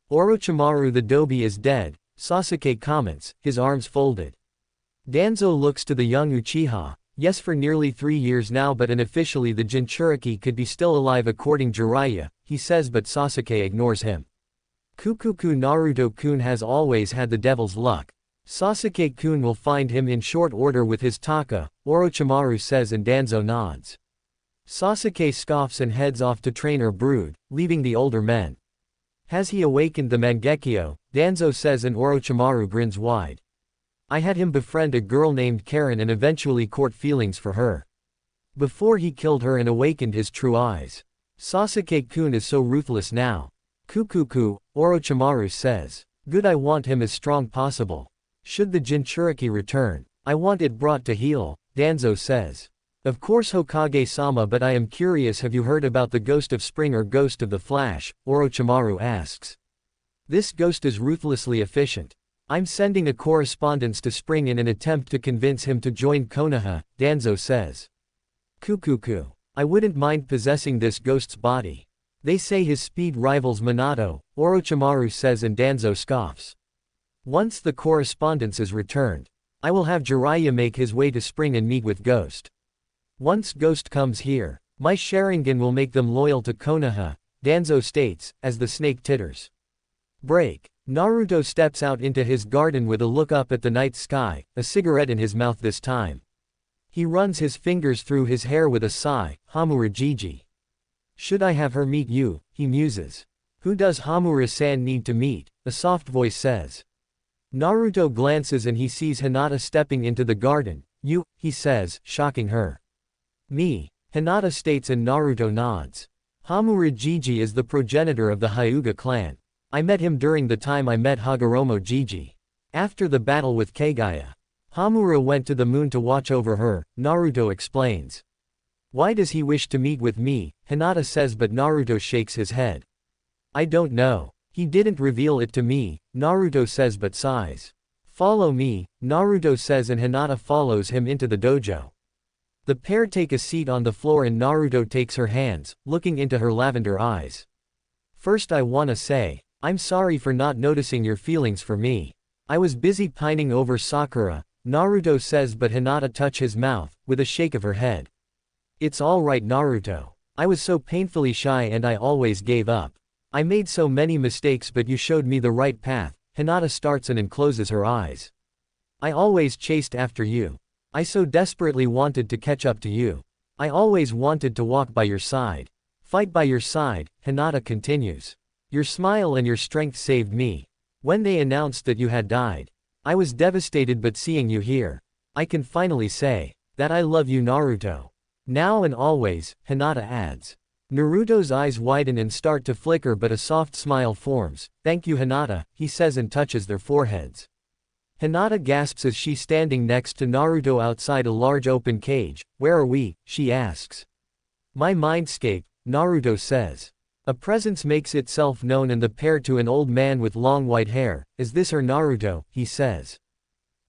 Orochimaru the Dobi is dead, Sasuke comments, his arms folded. Danzo looks to the young Uchiha. Yes, for nearly 3 years now, but unofficially the Jinchuriki could be still alive according Jiraiya, he says, but Sasuke ignores him. Kukuku Naruto-kun has always had the devil's luck. Sasuke-kun will find him in short order with his Taka, Orochimaru says and Danzo nods. Sasuke scoffs and heads off to train or brood, leaving the older men. Has he awakened the Mangekyo? Danzo says and Orochimaru grins wide. I had him befriend a girl named Karen and eventually court feelings for her. Before he killed her and awakened his true eyes. Sasuke-kun is so ruthless now. Kukuku, Orochimaru says. Good, I want him as strong possible. Should the Jinchuriki return, I want it brought to heel, Danzo says. Of course Hokage-sama, but I am curious, have you heard about the Ghost of Spring or Ghost of the Flash? Orochimaru asks. This ghost is ruthlessly efficient. I'm sending a correspondence to Spring in an attempt to convince him to join Konoha, Danzo says. Kukuku. I wouldn't mind possessing this ghost's body. They say his speed rivals Minato, Orochimaru says and Danzo scoffs. Once the correspondence is returned, I will have Jiraiya make his way to spring and meet with Ghost. Once Ghost comes here, my Sharingan will make them loyal to Konoha, Danzo states, as the snake titters. Break. Naruto steps out into his garden with a look up at the night sky, a cigarette in his mouth this time. He runs his fingers through his hair with a sigh. Hamura Gigi. Should I have her meet you, he muses. Who does Hamura-san need to meet? A soft voice says. Naruto glances and he sees Hinata stepping into the garden. You, he says, shocking her. Me. Hinata states and Naruto nods. Hamura Gigi is the progenitor of the Hyuga clan. I met him during the time I met Hagoromo Gigi. After the battle with Kagaya. Hamura went to the moon to watch over her, Naruto explains. Why does he wish to meet with me? Hinata says but Naruto shakes his head. I don't know. He didn't reveal it to me, Naruto says but sighs. Follow me, Naruto says and Hinata follows him into the dojo. The pair take a seat on the floor and Naruto takes her hands, looking into her lavender eyes. First I wanna say, I'm sorry for not noticing your feelings for me. I was busy pining over Sakura, Naruto says but Hinata touches his mouth, with a shake of her head. It's alright Naruto. I was so painfully shy and I always gave up. I made so many mistakes but you showed me the right path, Hinata starts and closes her eyes. I always chased after you. I so desperately wanted to catch up to you. I always wanted to walk by your side. Fight by your side, Hinata continues. Your smile and your strength saved me. When they announced that you had died, I was devastated but seeing you here, I can finally say that I love you Naruto. Now and always, Hinata adds. Naruto's eyes widen and start to flicker but a soft smile forms. Thank you Hinata, he says and touches their foreheads. Hinata gasps as she's standing next to Naruto outside a large open cage. Where are we? She asks. My mindscape, Naruto says. A presence makes itself known and the pair to an old man with long white hair. Is this her Naruto? He says.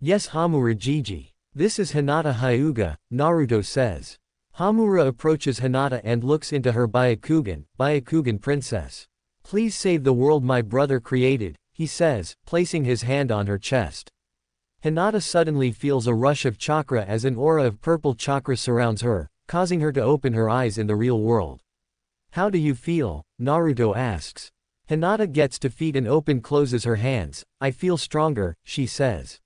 Yes Hamura Gigi. This is Hinata Hyuga, Naruto says. Hamura approaches Hinata and looks into her Byakugan princess. Please save the world my brother created, he says, placing his hand on her chest. Hinata suddenly feels a rush of chakra as an aura of purple chakra surrounds her, causing her to open her eyes in the real world. How do you feel? Naruto asks. Hinata gets to feet and closes her hands. I feel stronger, she says.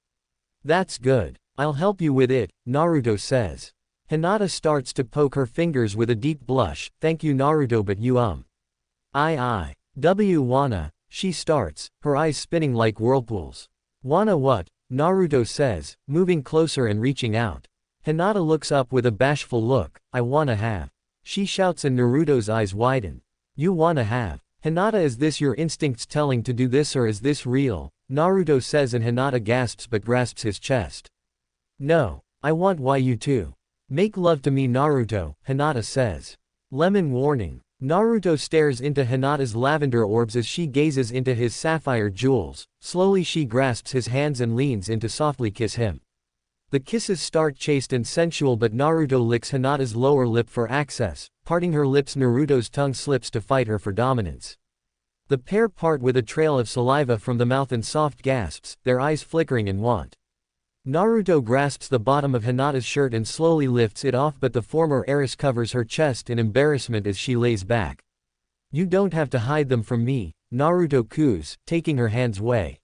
That's good. I'll help you with it, Naruto says. Hinata starts to poke her fingers with a deep blush. Thank you Naruto but you wanna, she starts, her eyes spinning like whirlpools. Wanna what? Naruto says, moving closer and reaching out. Hinata looks up with a bashful look. I wanna have. She shouts and Naruto's eyes widen. You wanna have. Hinata is this your instincts telling to do this or is this real? Naruto says and Hinata gasps but grasps his chest. No. I want you too. Make love to me Naruto, Hinata says. Lemon warning. Naruto stares into Hinata's lavender orbs as she gazes into his sapphire jewels. Slowly she grasps his hands and leans in to softly kiss him. The kisses start chaste and sensual but Naruto licks Hinata's lower lip for access. Parting her lips Naruto's tongue slips to fight her for dominance. The pair part with a trail of saliva from the mouth and soft gasps, their eyes flickering in want. Naruto grasps the bottom of Hinata's shirt and slowly lifts it off but the former heiress covers her chest in embarrassment as she lays back. You don't have to hide them from me, Naruto coos, taking her hands away.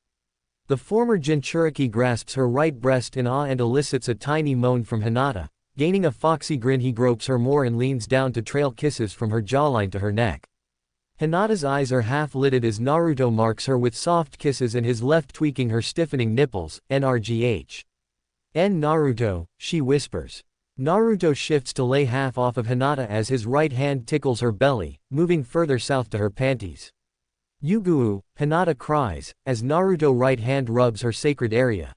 The former Jinchuriki grasps her right breast in awe and elicits a tiny moan from Hinata. Gaining a foxy grin he gropes her more and leans down to trail kisses from her jawline to her neck. Hinata's eyes are half-lidded as Naruto marks her with soft kisses and his left tweaking her stiffening nipples. NRGH. N Naruto, she whispers. Naruto shifts to lay half off of Hinata as his right hand tickles her belly, moving further south to her panties. Yuguu, Hinata cries, as Naruto right hand rubs her sacred area.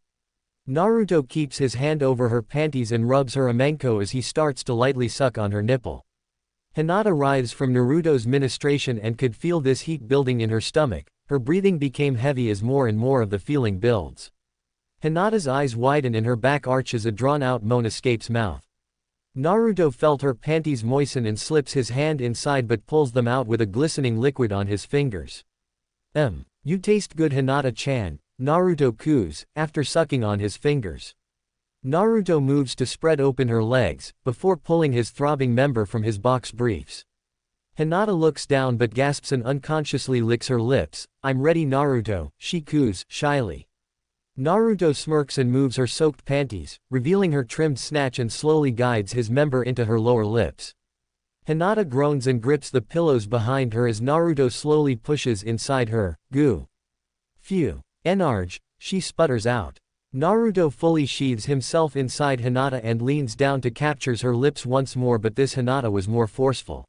Naruto keeps his hand over her panties and rubs her amenko as he starts to lightly suck on her nipple. Hinata writhes from Naruto's ministration and could feel this heat building in her stomach. Her breathing became heavy as more and more of the feeling builds. Hinata's eyes widen and her back arches a drawn-out moan escapes mouth. Naruto felt her panties moisten and slips his hand inside but pulls them out with a glistening liquid on his fingers. You taste good Hinata-chan, Naruto coos, after sucking on his fingers. Naruto moves to spread open her legs, before pulling his throbbing member from his box briefs. Hinata looks down but gasps and unconsciously licks her lips. "I'm ready Naruto," she coos, shyly. Naruto smirks and moves her soaked panties, revealing her trimmed snatch and slowly guides his member into her lower lips. Hinata groans and grips the pillows behind her as Naruto slowly pushes inside her. Goo. Phew. Enarge, she sputters out. Naruto fully sheathes himself inside Hinata and leans down to captures her lips once more, but this Hinata was more forceful.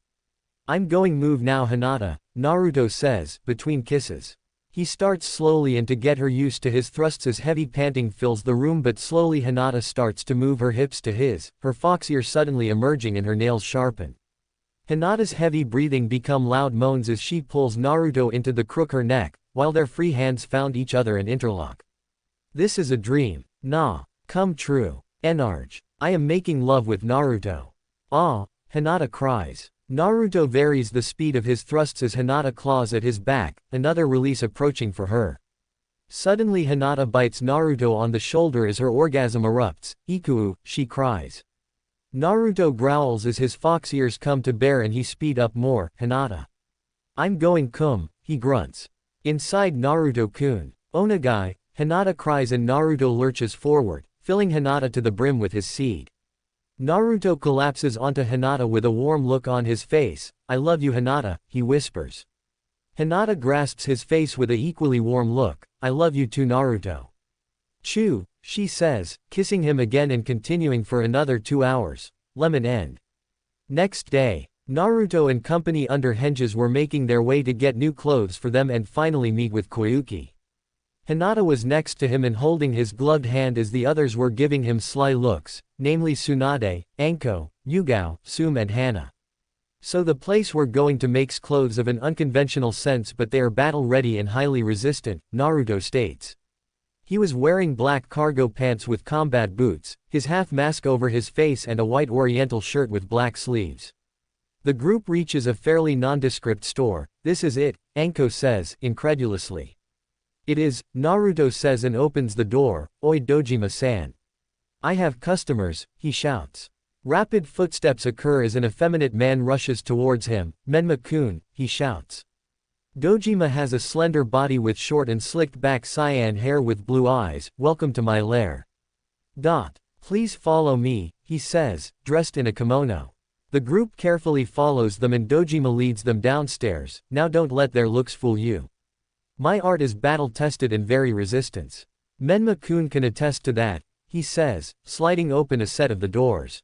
"I'm going move now Hinata," Naruto says, between kisses. He starts slowly and to get her used to his thrusts as heavy panting fills the room, but slowly Hinata starts to move her hips to his, her fox ear suddenly emerging and her nails sharpen. Hinata's heavy breathing become loud moans as she pulls Naruto into the crook her neck, while their free hands found each other and interlock. This is a dream. Nah. Come true. Enarge. I am making love with Naruto. Ah, Hinata cries. Naruto varies the speed of his thrusts as Hinata claws at his back, another release approaching for her. Suddenly Hinata bites Naruto on the shoulder as her orgasm erupts. "Ikuu," she cries. Naruto growls as his fox ears come to bear and he speed up more. "Hinata. I'm going cum," he grunts. Inside Naruto-kun. "Onagai," Hinata cries and Naruto lurches forward, filling Hinata to the brim with his seed. Naruto collapses onto Hinata with a warm look on his face. "I love you Hinata," he whispers. Hinata grasps his face with a equally warm look. "I love you too Naruto." "Chew," she says, kissing him again and continuing for another 2 hours. Lemon end. Next day, Naruto and company under henges were making their way to get new clothes for them and finally meet with Koyuki. Hinata was next to him and holding his gloved hand as the others were giving him sly looks, namely Tsunade, Anko, Yugao, Sum and Hana. "So the place we're going to makes clothes of an unconventional sense, but they are battle-ready and highly resistant," Naruto states. He was wearing black cargo pants with combat boots, his half-mask over his face and a white oriental shirt with black sleeves. The group reaches a fairly nondescript store. "This is it," Anko says, incredulously. "It is," Naruto says and opens the door. "Oi Dojima-san. I have customers," he shouts. Rapid footsteps occur as an effeminate man rushes towards him. "Menma-kun," he shouts. Dojima has a slender body with short and slicked back cyan hair with blue eyes. "Welcome to my lair. Please follow me," he says, dressed in a kimono. The group carefully follows them and Dojima leads them downstairs. "Now don't let their looks fool you. My art is battle-tested and very resistance. Menma-kun can attest to that," he says, sliding open a set of the doors.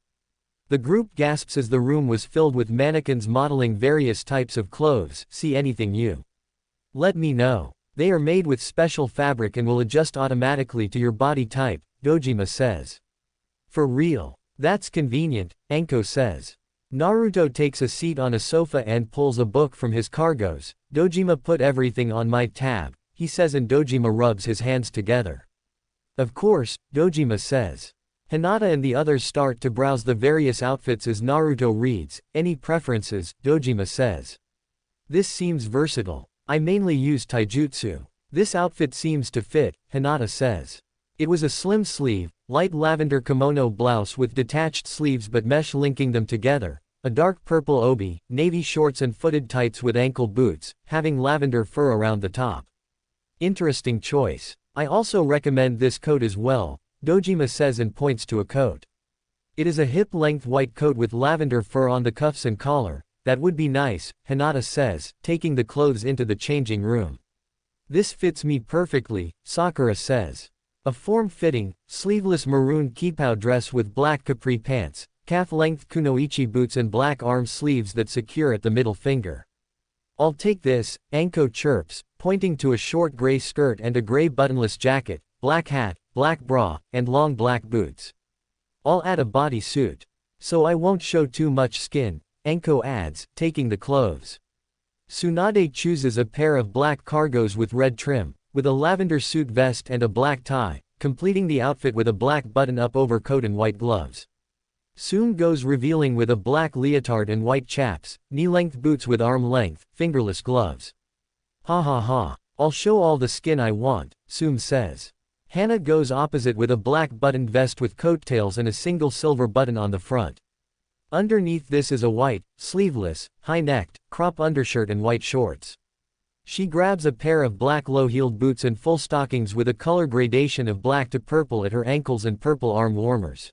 The group gasps as the room was filled with mannequins modeling various types of clothes. "See anything you let me know. They are made with special fabric and will adjust automatically to your body type," Dojima says. "For real? That's convenient," Anko says. Naruto takes a seat on a sofa and pulls a book from his cargoes. "Dojima put everything on my tab," he says and Dojima rubs his hands together. "Of course," Dojima says. Hinata and the others start to browse the various outfits as Naruto reads. "Any preferences?" Dojima says. "This seems versatile. I mainly use taijutsu. This outfit seems to fit," Hinata says. It was a slim sleeve, light lavender kimono blouse with detached sleeves but mesh linking them together, a dark purple obi, navy shorts and footed tights with ankle boots, having lavender fur around the top. "Interesting choice. I also recommend this coat as well," Dojima says and points to a coat. "It is a hip-length white coat with lavender fur on the cuffs and collar." "That would be nice," Hinata says, taking the clothes into the changing room. "This fits me perfectly," Sakura says. A form-fitting, sleeveless maroon kipao dress with black capri pants, calf-length kunoichi boots and black arm sleeves that secure at the middle finger. "I'll take this," Anko chirps, pointing to a short gray skirt and a gray buttonless jacket, black hat, black bra, and long black boots. "I'll add a body suit. So I won't show too much skin," Anko adds, taking the clothes. Tsunade chooses a pair of black cargos with red trim, with a lavender suit vest and a black tie, completing the outfit with a black button-up overcoat and white gloves. Sum goes revealing with a black leotard and white chaps, knee-length boots with arm-length, fingerless gloves. "Ha ha ha. I'll show all the skin I want," Sum says. Hana goes opposite with a black buttoned vest with coattails and a single silver button on the front. Underneath this is a white, sleeveless, high-necked, crop undershirt and white shorts. She grabs a pair of black low-heeled boots and full stockings with a color gradation of black to purple at her ankles and purple arm warmers.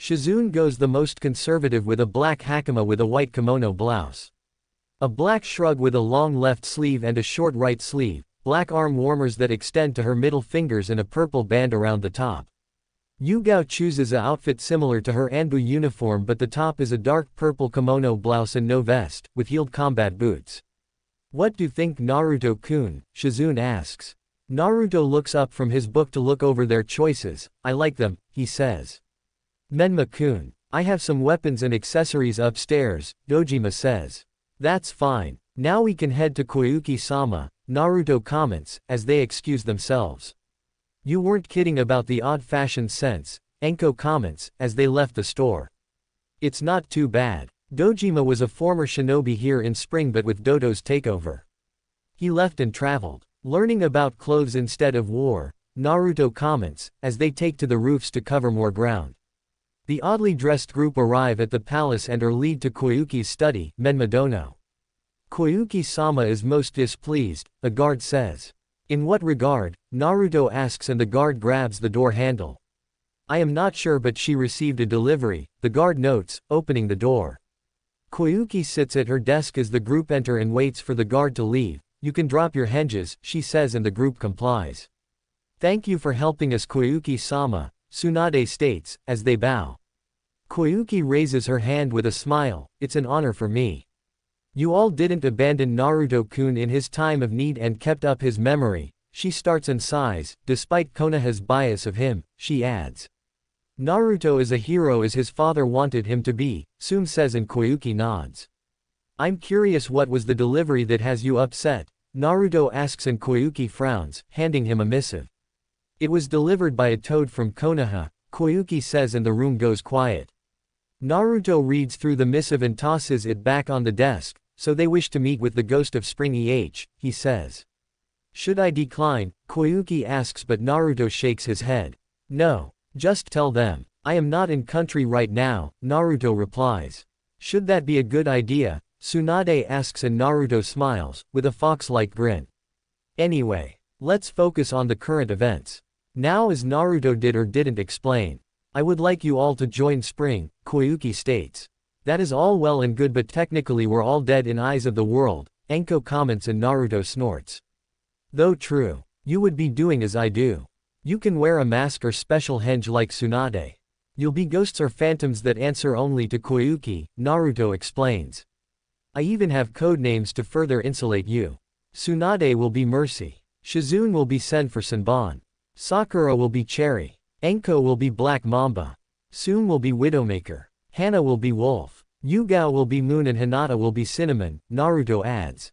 Shizune goes the most conservative with a black hakama with a white kimono blouse. A black shrug with a long left sleeve and a short right sleeve, black arm warmers that extend to her middle fingers and a purple band around the top. Yugao chooses a outfit similar to her Anbu uniform, but the top is a dark purple kimono blouse and no vest, with heeled combat boots. "What do you think, Naruto-kun?" Shizune asks. Naruto looks up from his book to look over their choices. "I like them," he says. "Menma-kun, I have some weapons and accessories upstairs," Dojima says. "That's fine. Now we can head to Koyuki-sama," Naruto comments, as they excuse themselves. "You weren't kidding about the odd fashion sense," Anko comments, as they left the store. "It's not too bad. Dojima was a former shinobi here in spring, but with Dodo's takeover, he left and traveled. Learning about clothes instead of war," Naruto comments, as they take to the roofs to cover more ground. The oddly dressed group arrive at the palace and are led to Koyuki's study, Menmadono. "Koyuki-sama is most displeased," a guard says. "In what regard?" Naruto asks, and the guard grabs the door handle. "I am not sure, but she received a delivery," the guard notes, opening the door. Koyuki sits at her desk as the group enter and waits for the guard to leave. "You can drop your henges," she says, and the group complies. "Thank you for helping us, Koyuki-sama," Tsunade states, as they bow. Koyuki raises her hand with a smile. "It's an honor for me. You all didn't abandon Naruto-kun in his time of need and kept up his memory," she starts and sighs. "Despite Konoha's bias of him," she adds. "Naruto is a hero as his father wanted him to be," Tsun says, and Koyuki nods. "I'm curious, what was the delivery that has you upset?" Naruto asks, and Koyuki frowns, handing him a missive. "It was delivered by a toad from Konoha," Koyuki says, and the room goes quiet. Naruto reads through the missive and tosses it back on the desk. "So they wish to meet with the ghost of spring he says. "Should I decline?" Koyuki asks, but Naruto shakes his head. "No. Just tell them. I am not in country right now," Naruto replies. "Should that be a good idea?" Tsunade asks, and Naruto smiles, with a fox-like grin. "Anyway, let's focus on the current events. Now, as Naruto did or didn't explain. I would like you all to join spring," Koyuki states. "That is all well and good, but technically we're all dead in eyes of the world," Anko comments, and Naruto snorts. "Though true. You would be doing as I do. You can wear a mask or special henge like Tsunade. You'll be ghosts or phantoms that answer only to Koyuki," Naruto explains. "I even have code names to further insulate you. Tsunade will be Mercy. Shizune will be Sen for Senbon. Sakura will be Cherry. Anko will be Black Mamba. Tsun will be Widowmaker. Hana will be Wolf. Yugao will be Moon, and Hinata will be Cinnamon," Naruto adds.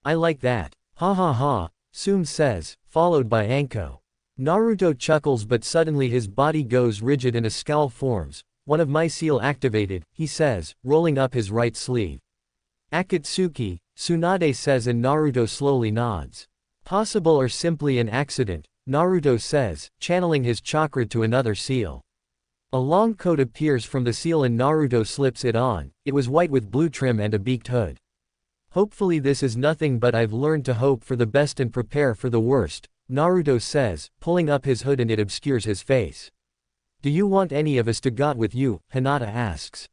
"I like that. Ha ha ha," Tsun says, followed by Anko. Naruto chuckles, but suddenly his body goes rigid and a scowl forms. "One of my seal activated," he says, rolling up his right sleeve. "Akatsuki," Tsunade says, and Naruto slowly nods. "Possible or simply an accident," Naruto says, channeling his chakra to another seal. A long coat appears from the seal and Naruto slips it on. It was white with blue trim and a beaked hood. "Hopefully this is nothing, but I've learned to hope for the best and prepare for the worst," Naruto says, pulling up his hood and it obscures his face. "Do you want any of us to go with you?" Hinata asks.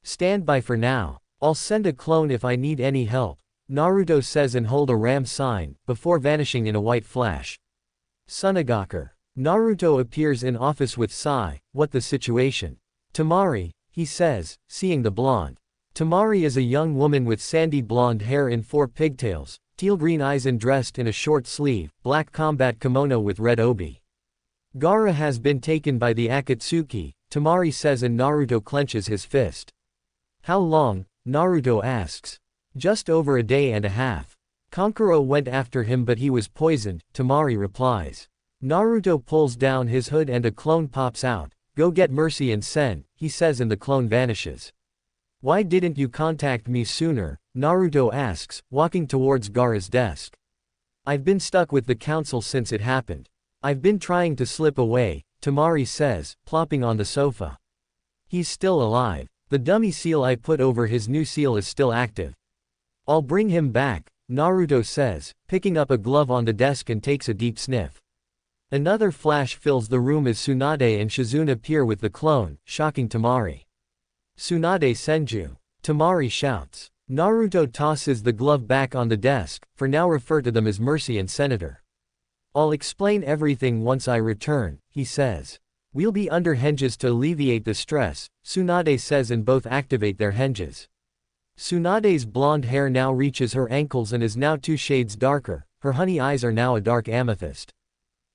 "Stand by for now. I'll send a clone if I need any help," Naruto says, and hold a ram sign, before vanishing in a white flash. Sunagaker. Naruto appears in office with Sai. "What the situation?" "Temari," he says, seeing the blonde. Temari is a young woman with sandy blonde hair in 4 pigtails, teal-green eyes, and dressed in a short sleeve, black combat kimono with red obi. "Gaara has been taken by the Akatsuki," Temari says, and Naruto clenches his fist. "How long?" Naruto asks. "Just over a day and a half. Kankuro went after him, but he was poisoned," Temari replies. Naruto pulls down his hood and a clone pops out. "Go get Mercy and Sen," he says, and the clone vanishes. "Why didn't you contact me sooner?" Naruto asks, walking towards Gaara's desk. "I've been stuck with the council since it happened. I've been trying to slip away, Temari says, plopping on the sofa. He's still alive. The dummy seal I put over his new seal is still active. I'll bring him back, Naruto says, picking up a glove on the desk and takes a deep sniff. Another flash fills the room as Tsunade and Shizune appear with the clone, shocking Temari. Tsunade Senju. Temari shouts. Naruto tosses the glove back on the desk, for now refer to them as Mercy and Senator. I'll explain everything once I return, he says. We'll be under henges to alleviate the stress, Tsunade says, and both activate their henges. Tsunade's blonde hair now reaches her ankles and is now 2 shades darker, her honey eyes are now a dark amethyst.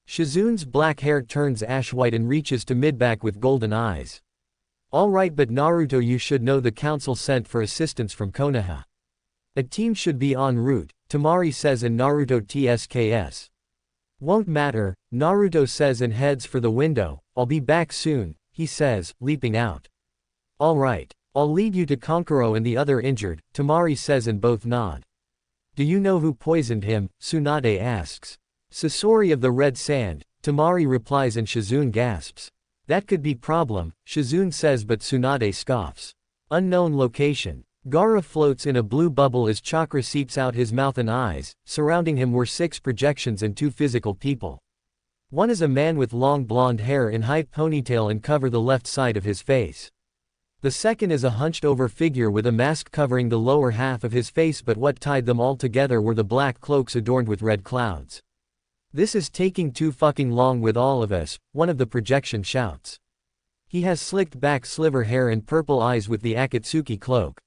Shizune's black hair turns ash white and reaches to mid-back with golden eyes. Alright, but Naruto, you should know the council sent for assistance from Konoha. A team should be en route, Temari says, and Naruto TSKS. Won't matter, Naruto says and heads for the window. I'll be back soon, he says, leaping out. Alright, I'll lead you to Kankuro and the other injured, Temari says, and both nod. Do you know who poisoned him? Tsunade asks. Sasori of the Red Sand, Temari replies, and Shizune gasps. That could be problem, Shizune says, but Tsunade scoffs. Unknown location. Gaara floats in a blue bubble as chakra seeps out his mouth and eyes. Surrounding him were 6 projections and 2 physical people. One is a man with long blonde hair in high ponytail and cover the left side of his face. The second is a hunched-over figure with a mask covering the lower half of his face, but what tied them all together were the black cloaks adorned with red clouds. This is taking too fucking long with all of us, one of the projection shouts. He has slicked back sliver hair and purple eyes with the Akatsuki cloak.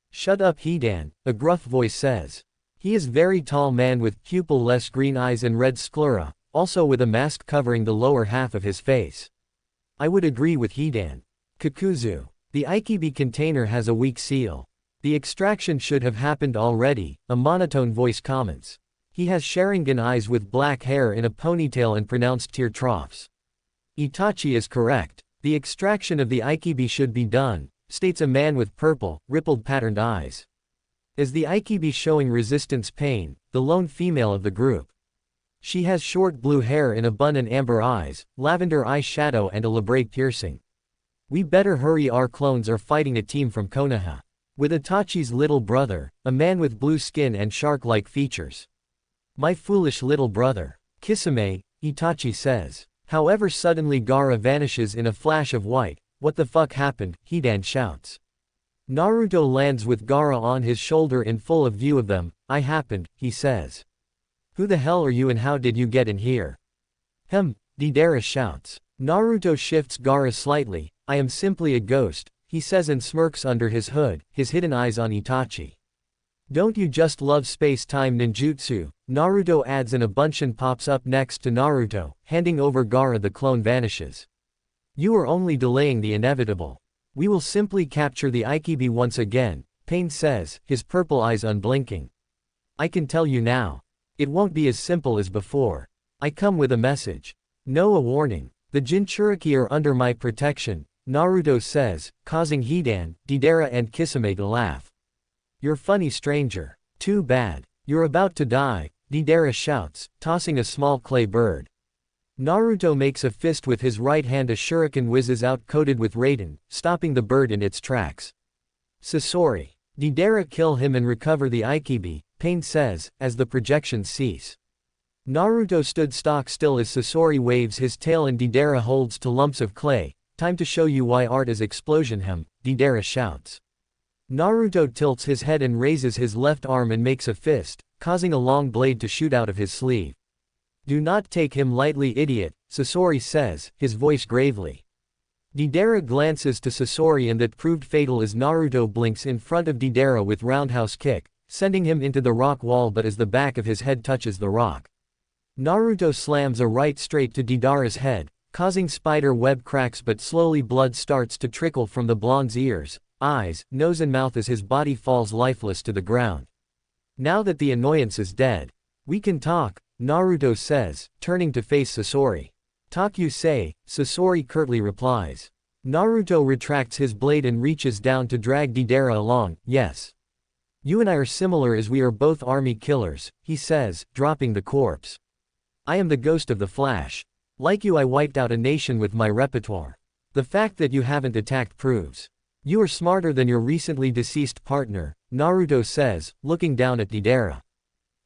Shut up, Hidan, a gruff voice says. He is very tall man with pupil-less green eyes and red sclera, also with a mask covering the lower half of his face. I would agree with Hidan. Kakuzu. The Ikibi container has a weak seal. The extraction should have happened already, a monotone voice comments. He has Sharingan eyes with black hair in a ponytail and pronounced tear troughs. Itachi is correct. The extraction of the Ikibi should be done, states a man with purple, rippled patterned eyes. Is the Ikibi showing resistance pain, the lone female of the group? She has short blue hair in a bun and amber eyes, lavender eyeshadow and a labrae piercing. We better hurry, our clones are fighting a team from Konoha. With Itachi's little brother, a man with blue skin and shark-like features. My foolish little brother. Kisame, Itachi says. However, suddenly Gaara vanishes in a flash of white. What the fuck happened? Hidan shouts. Naruto lands with Gaara on his shoulder in full of view of them. I happened, he says. Who the hell are you and how did you get in here? Deidara shouts. Naruto shifts Gaara slightly. I am simply a ghost, he says and smirks under his hood, his hidden eyes on Itachi. Don't you just love space-time ninjutsu? Naruto adds, and a Bunshin pops up next to Naruto, handing over Gaara. The clone vanishes. You are only delaying the inevitable. We will simply capture the Ikibi once again, Pain says, his purple eyes unblinking. I can tell you now. It won't be as simple as before. I come with a message. No, a warning. The Jinchuriki are under my protection, Naruto says, causing Hidan, Deidara and Kisame to laugh. You're funny, stranger. Too bad. You're about to die, Deidara shouts, tossing a small clay bird. Naruto makes a fist with his right hand. A shuriken whizzes out coated with radon, stopping the bird in its tracks. Sasori. Deidara, kill him and recover the Ikibi, Pain says, as the projections cease. Naruto stood stock still as Sasori waves his tail and Deidara holds to lumps of clay. Time to show you why art is explosion, Deidara shouts. Naruto tilts his head and raises his left arm and makes a fist, causing a long blade to shoot out of his sleeve. Do not take him lightly, idiot, Sasori says, his voice gravely. Deidara glances to Sasori and that proved fatal as Naruto blinks in front of Deidara with roundhouse kick, sending him into the rock wall, but as the back of his head touches the rock, Naruto slams a right straight to Deidara's head, causing spider web cracks, but slowly blood starts to trickle from the blonde's ears, eyes, nose and mouth as his body falls lifeless to the ground. Now that the annoyance is dead, we can talk, Naruto says, turning to face Sasori. Talk, you say, Sasori curtly replies. Naruto retracts his blade and reaches down to drag Deidara along. Yes. You and I are similar as we are both army killers, he says, dropping the corpse. I am the ghost of the Flash. Like you, I wiped out a nation with my repertoire. The fact that you haven't attacked proves you are smarter than your recently deceased partner, Naruto says, looking down at Deidara.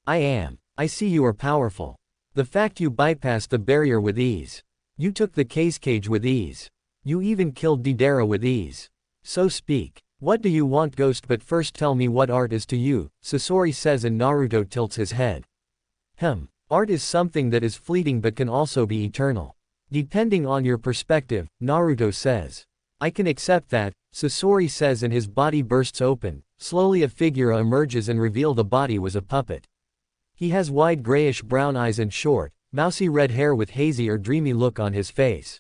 I am. I see you are powerful. The fact you bypassed the barrier with ease. You took the cage with ease. You even killed Deidara with ease. So speak. What do you want, Ghost? But first tell me what art is to you, Sasori says, and Naruto tilts his head. Art is something that is fleeting but can also be eternal. Depending on your perspective, Naruto says. I can accept that, Sasori says, and his body bursts open. Slowly a figure emerges and reveals the body was a puppet. He has wide grayish-brown eyes and short, mousy red hair with hazy or dreamy look on his face.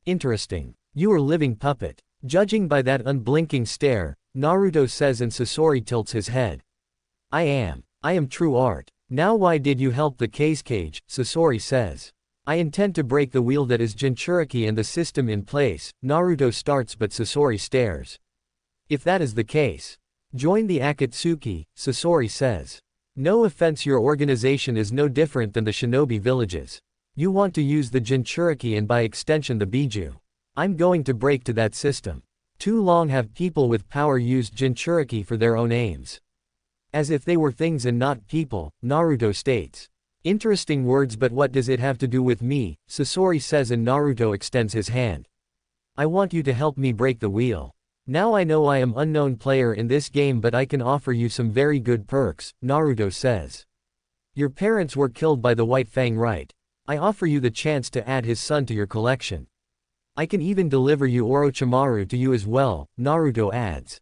Interesting. You are living puppet. Judging by that unblinking stare, Naruto says, and Sasori tilts his head. I am true art. Now why did you help the cage? Sasori says. I intend to break the wheel that is Jinchuriki and the system in place, Naruto starts, but Sasori stares. If that is the case, join the Akatsuki, Sasori says. No offense, your organization is no different than the shinobi villages. You want to use the Jinchuriki and by extension the Biju. I'm going to break to that system. Too long have people with power used Jinchuriki for their own aims. As if they were things and not people, Naruto states. Interesting words, but what does it have to do with me, Sasori says, and Naruto extends his hand. I want you to help me break the wheel. Now I know I am unknown player in this game, but I can offer you some very good perks, Naruto says. Your parents were killed by the White Fang, right? I offer you the chance to add his son to your collection. I can even deliver you Orochimaru to you as well, Naruto adds.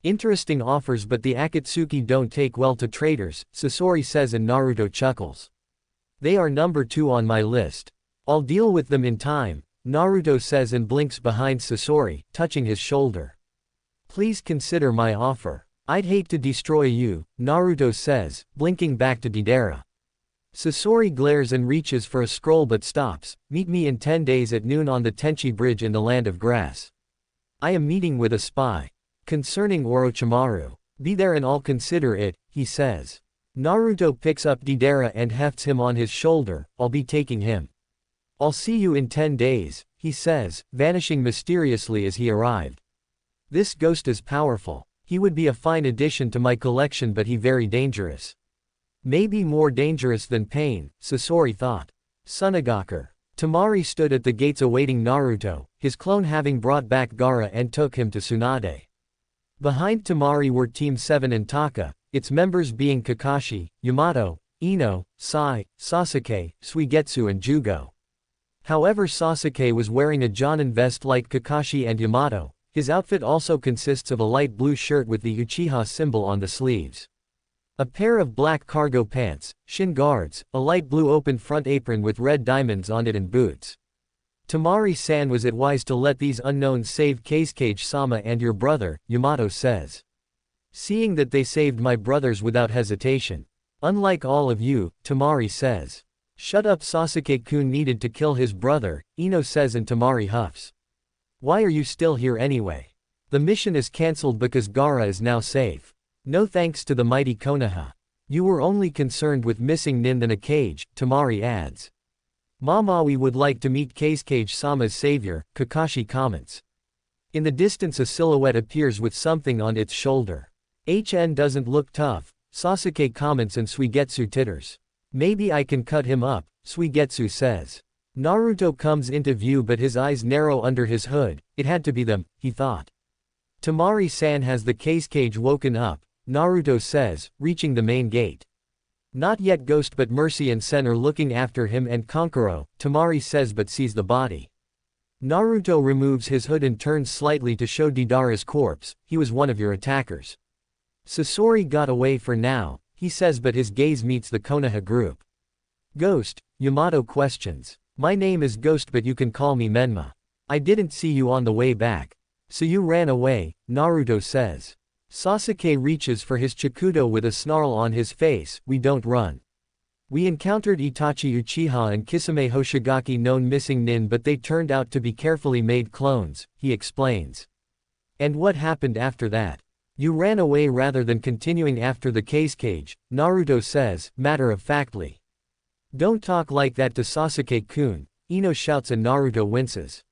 Interesting offers, but the Akatsuki don't take well to traitors, Sasori says, and Naruto chuckles. They are number 2 on my list. I'll deal with them in time, Naruto says, and blinks behind Sasori, touching his shoulder. Please consider my offer. I'd hate to destroy you, Naruto says, blinking back to Deidara. Sasori glares and reaches for a scroll but stops. Meet me in 10 days at noon on the Tenchi Bridge in the Land of Grass. I am meeting with a spy. Concerning Orochimaru. Be there and I'll consider it, he says. Naruto picks up Deidara and hefts him on his shoulder. I'll be taking him. I'll see you in 10 days, he says, vanishing mysteriously as he arrived. This ghost is powerful. He would be a fine addition to my collection, but he very dangerous. Maybe more dangerous than Pain, Sasori thought. Tsunade. Temari stood at the gates awaiting Naruto, his clone having brought back Gaara and took him to Tsunade. Behind Temari were Team 7 and Taka, its members being Kakashi, Yamato, Ino, Sai, Sasuke, Suigetsu and Jugo. However, Sasuke was wearing a Jonin vest like Kakashi and Yamato. His outfit also consists of a light blue shirt with the Uchiha symbol on the sleeves. A pair of black cargo pants, shin guards, a light blue open front apron with red diamonds on it and boots. Temari-san, was it wise to let these unknowns save Kage-sama and your brother, Yamato says. Seeing that they saved my brothers without hesitation. Unlike all of you, Temari says. Shut up, Sasuke-kun needed to kill his brother, Ino says, and Temari huffs. Why are you still here anyway? The mission is cancelled because Gaara is now safe. No thanks to the mighty Konoha. You were only concerned with missing Nin than a cage, Temari adds. Mamawi would like to meet Kage-sama's savior, Kakashi comments. In the distance a silhouette appears with something on its shoulder. HN doesn't look tough, Sasuke comments, and Suigetsu titters. Maybe I can cut him up, Suigetsu says. Naruto comes into view but his eyes narrow under his hood. It had to be them, he thought. Temari-san, has the cage woken up, Naruto says, reaching the main gate. Not yet, Ghost, but Mercy and Sen are looking after him and Kankuro, Temari says, but sees the body. Naruto removes his hood and turns slightly to show Deidara's corpse. He was one of your attackers. Sasori got away for now, he says, but his gaze meets the Konoha group. Ghost, Yamato questions. My name is Ghost, but you can call me Menma. I didn't see you on the way back. So you ran away, Naruto says. Sasuke reaches for his Chikudo with a snarl on his face. We don't run. We encountered Itachi Uchiha and Kisame Hoshigaki known missing Nin, but they turned out to be carefully made clones, he explains. And what happened after that? You ran away rather than continuing after the cage, Naruto says, matter-of-factly. Don't talk like that to Sasuke-kun, Ino shouts and Naruto winces.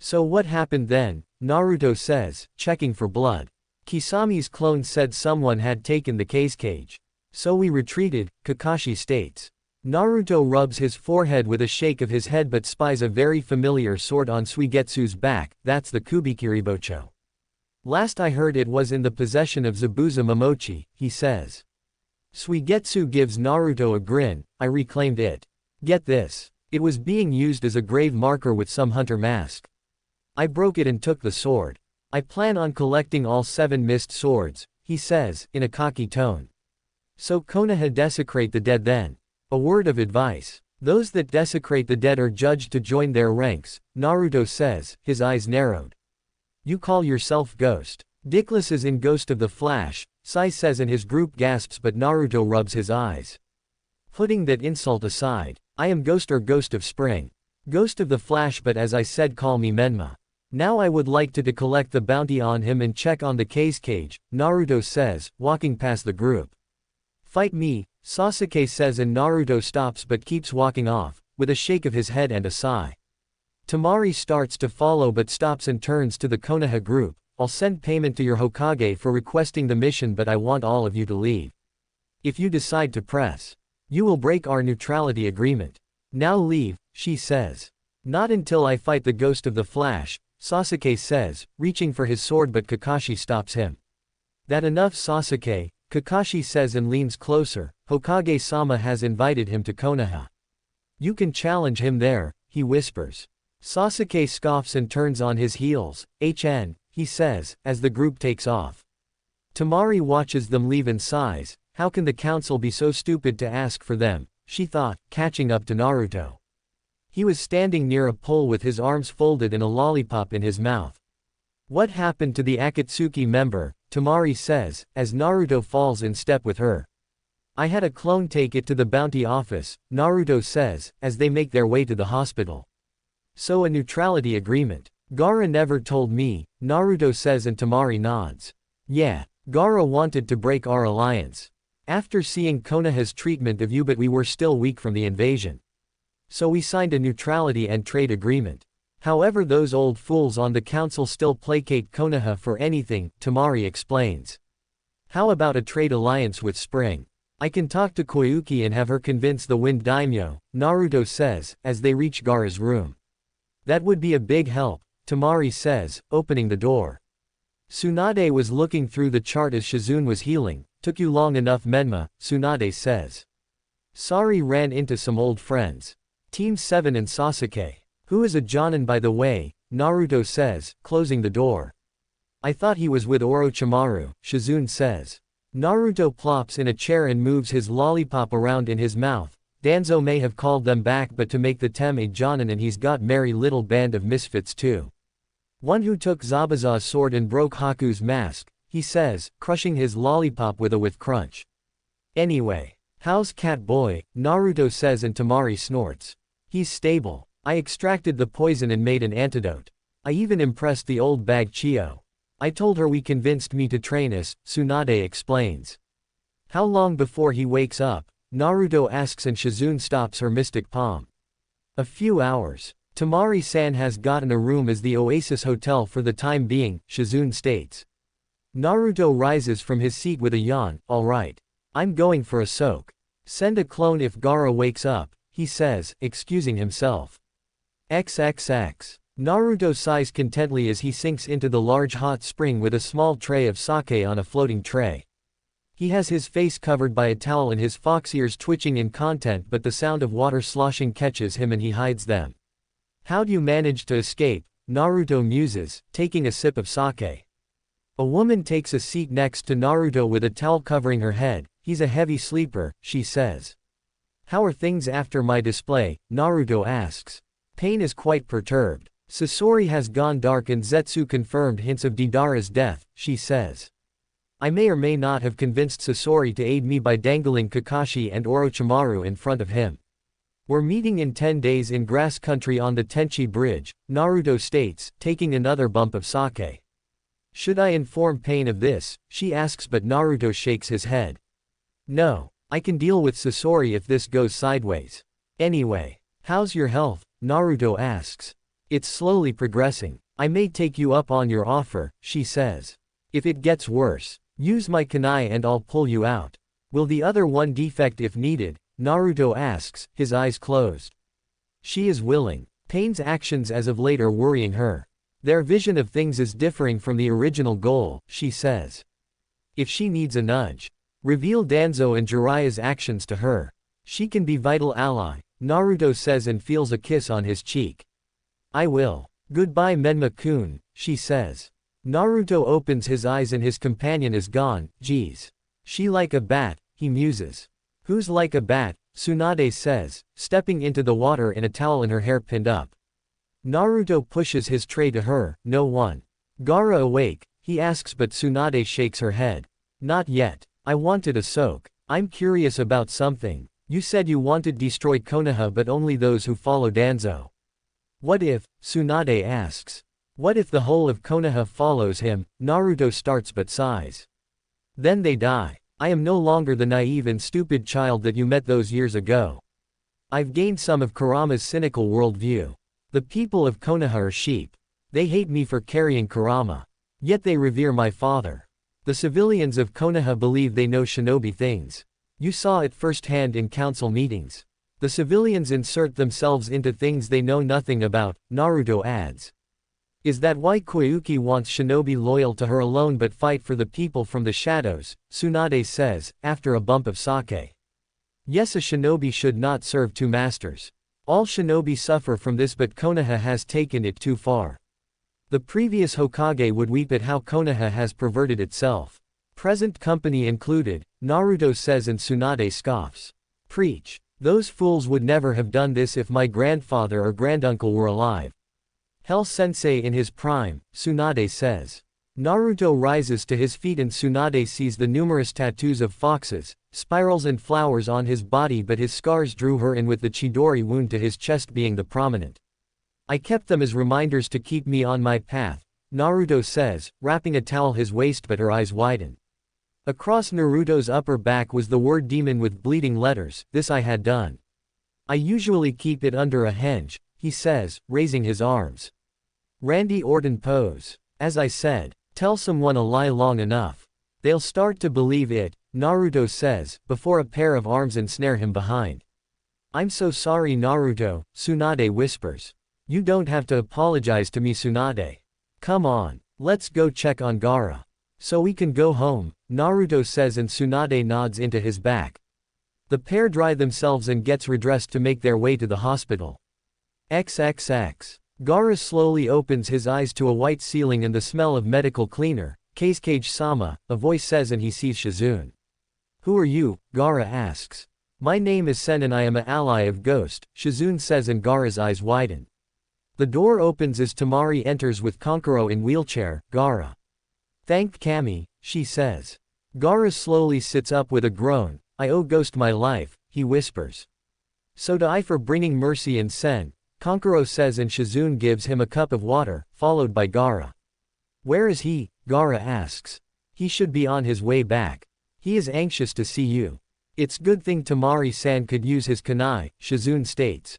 So what happened then? Naruto says, checking for blood. Kisami's clone said someone had taken the cage. So we retreated, Kakashi states. Naruto rubs his forehead with a shake of his head but spies a very familiar sword on Suigetsu's back, that's the Kubikiribocho. Last I heard it was in the possession of Zabuza Momochi, he says. Suigetsu gives Naruto a grin, I reclaimed it. Get this. It was being used as a grave marker with some hunter mask. I broke it and took the sword. I plan on collecting all 7 missed swords, he says, in a cocky tone. So Konoha desecrate the dead then. A word of advice. Those that desecrate the dead are judged to join their ranks, Naruto says, his eyes narrowed. You call yourself Ghost. Dickless is in Ghost of the Flash, Sai says and his group gasps but Naruto rubs his eyes. Putting that insult aside, I am Ghost or Ghost of Spring. Ghost of the Flash but as I said call me Menma. Now I would like to collect the bounty on him and check on the cage, Naruto says, walking past the group. Fight me, Sasuke says and Naruto stops but keeps walking off, with a shake of his head and a sigh. Temari starts to follow but stops and turns to the Konoha group. I'll send payment to your Hokage for requesting the mission but I want all of you to leave. If you decide to press, you will break our neutrality agreement. Now leave, she says. Not until I fight the Ghost of the Flash, Sasuke says, reaching for his sword but Kakashi stops him. That enough Sasuke, Kakashi says and leans closer, Hokage-sama has invited him to Konoha. You can challenge him there, he whispers. Sasuke scoffs and turns on his heels, he says, as the group takes off. Temari watches them leave and sighs, how can the council be so stupid to ask for them, she thought, catching up to Naruto. He was standing near a pole with his arms folded and a lollipop in his mouth. What happened to the Akatsuki member, Temari says, as Naruto falls in step with her. I had a clone take it to the bounty office, Naruto says, as they make their way to the hospital. So a neutrality agreement. Gaara never told me, Naruto says and Temari nods. Yeah, Gaara wanted to break our alliance. After seeing Konoha's treatment of you but we were still weak from the invasion. So we signed a neutrality and trade agreement. However those old fools on the council still placate Konoha for anything, Temari explains. How about a trade alliance with Spring? I can talk to Koyuki and have her convince the Wind Daimyo, Naruto says, as they reach Gaara's room. That would be a big help, Temari says, opening the door. Tsunade was looking through the chart as Shizune was healing. Took you long enough Menma, Tsunade says. Sari ran into some old friends. Team 7 and Sasuke. Who is a Jonin by the way, Naruto says, closing the door. I thought he was with Orochimaru, Shizune says. Naruto plops in a chair and moves his lollipop around in his mouth. Danzo may have called them back but to make the Tem a Jonin and he's got merry little band of misfits too. One who took Zabuza's sword and broke Haku's mask, he says, crushing his lollipop with a crunch. Anyway, how's Cat Boy, Naruto says and Temari snorts. He's stable. I extracted the poison and made an antidote. I even impressed the old bag Chio. I told her we convinced me to train us, Tsunade explains. How long before he wakes up? Naruto asks and Shizune stops her mystic palm. A few hours. Temari-san has gotten a room as the Oasis Hotel for the time being, Shizune states. Naruto rises from his seat with a yawn, alright. I'm going for a soak. Send a clone if Gaara wakes up, he says, excusing himself. XXX. Naruto sighs contentedly as he sinks into the large hot spring with a small tray of sake on a floating tray. He has his face covered by a towel and his fox ears twitching in content but the sound of water sloshing catches him and he hides them. How'd you manage to escape? Naruto muses, taking a sip of sake. A woman takes a seat next to Naruto with a towel covering her head. He's a heavy sleeper, she says. How are things after my display? Naruto asks. Pain is quite perturbed. Sasori has gone dark and Zetsu confirmed hints of Deidara's death, she says. I may or may not have convinced Sasori to aid me by dangling Kakashi and Orochimaru in front of him. We're meeting in 10 days in grass country on the Tenchi Bridge, Naruto states, taking another bump of sake. Should I inform Pain of this? She asks but Naruto shakes his head. No. I can deal with Sasori if this goes sideways. Anyway, how's your health? Naruto asks. It's slowly progressing. I may take you up on your offer, she says. If it gets worse, use my kunai and I'll pull you out. Will the other one defect if needed? Naruto asks, his eyes closed. She is willing. Pain's actions as of late are worrying her. Their vision of things is differing from the original goal, she says. If she needs a nudge, reveal Danzo and Jiraiya's actions to her. She can be vital ally, Naruto says and feels a kiss on his cheek. I will. Goodbye Menma-kun, she says. Naruto opens his eyes and his companion is gone. Geez. She like a bat, he muses. Who's like a bat? Tsunade says, stepping into the water in a towel and her hair pinned up. Naruto pushes his tray to her. No one. Gaara awake, he asks but Tsunade shakes her head. Not yet. I wanted a soak. I'm curious about something. You said you wanted destroy Konoha but only those who follow Danzo. What if? Tsunade asks. What if the whole of Konoha follows him? Naruto starts but sighs. Then they die. I am no longer the naive and stupid child that you met those years ago. I've gained some of Kurama's cynical worldview. The people of Konoha are sheep. They hate me for carrying Kurama. Yet they revere my father. The civilians of Konoha believe they know shinobi things. You saw it firsthand in council meetings. The civilians insert themselves into things they know nothing about, Naruto adds. Is that why Koyuki wants shinobi loyal to her alone but fight for the people from the shadows? Tsunade says, after a bump of sake. Yes, a shinobi should not serve two masters. All shinobi suffer from this but Konoha has taken it too far. The previous Hokage would weep at how Konoha has perverted itself. Present company included, Naruto says and Tsunade scoffs. Preach. Those fools would never have done this if my grandfather or granduncle were alive. Hell Sensei in his prime, Tsunade says. Naruto rises to his feet and Tsunade sees the numerous tattoos of foxes, spirals and flowers on his body but his scars drew her in with the Chidori wound to his chest being the prominent. I kept them as reminders to keep me on my path, Naruto says, wrapping a towel his waist but her eyes widen. Across Naruto's upper back was the word demon with bleeding letters, this I had done. I usually keep it under a henge, he says, raising his arms. Randy Orton pose. As I said, tell someone a lie long enough. They'll start to believe it, Naruto says, before a pair of arms ensnare him behind. I'm so sorry Naruto, Tsunade whispers. You don't have to apologize to me Tsunade. Come on, let's go check on Gaara. So we can go home, Naruto says and Tsunade nods into his back. The pair dry themselves and gets redressed to make their way to the hospital. XXX. Gaara slowly opens his eyes to a white ceiling and the smell of medical cleaner. Cage-sama, a voice says and he sees Shizune. Who are you? Gaara asks. My name is Sen and I am an ally of Ghost, Shizune says and Gaara's eyes widen. The door opens as Temari enters with Kankuro in wheelchair. Gaara. Thank Kami, she says. Gaara slowly sits up with a groan. I owe Ghost my life, he whispers. So do I for bringing mercy and Sen, Kankuro says and Shizune gives him a cup of water, followed by Gaara. Where is he? Gaara asks. He should be on his way back. He is anxious to see you. It's good thing Temari-san could use his kunai, Shizune states.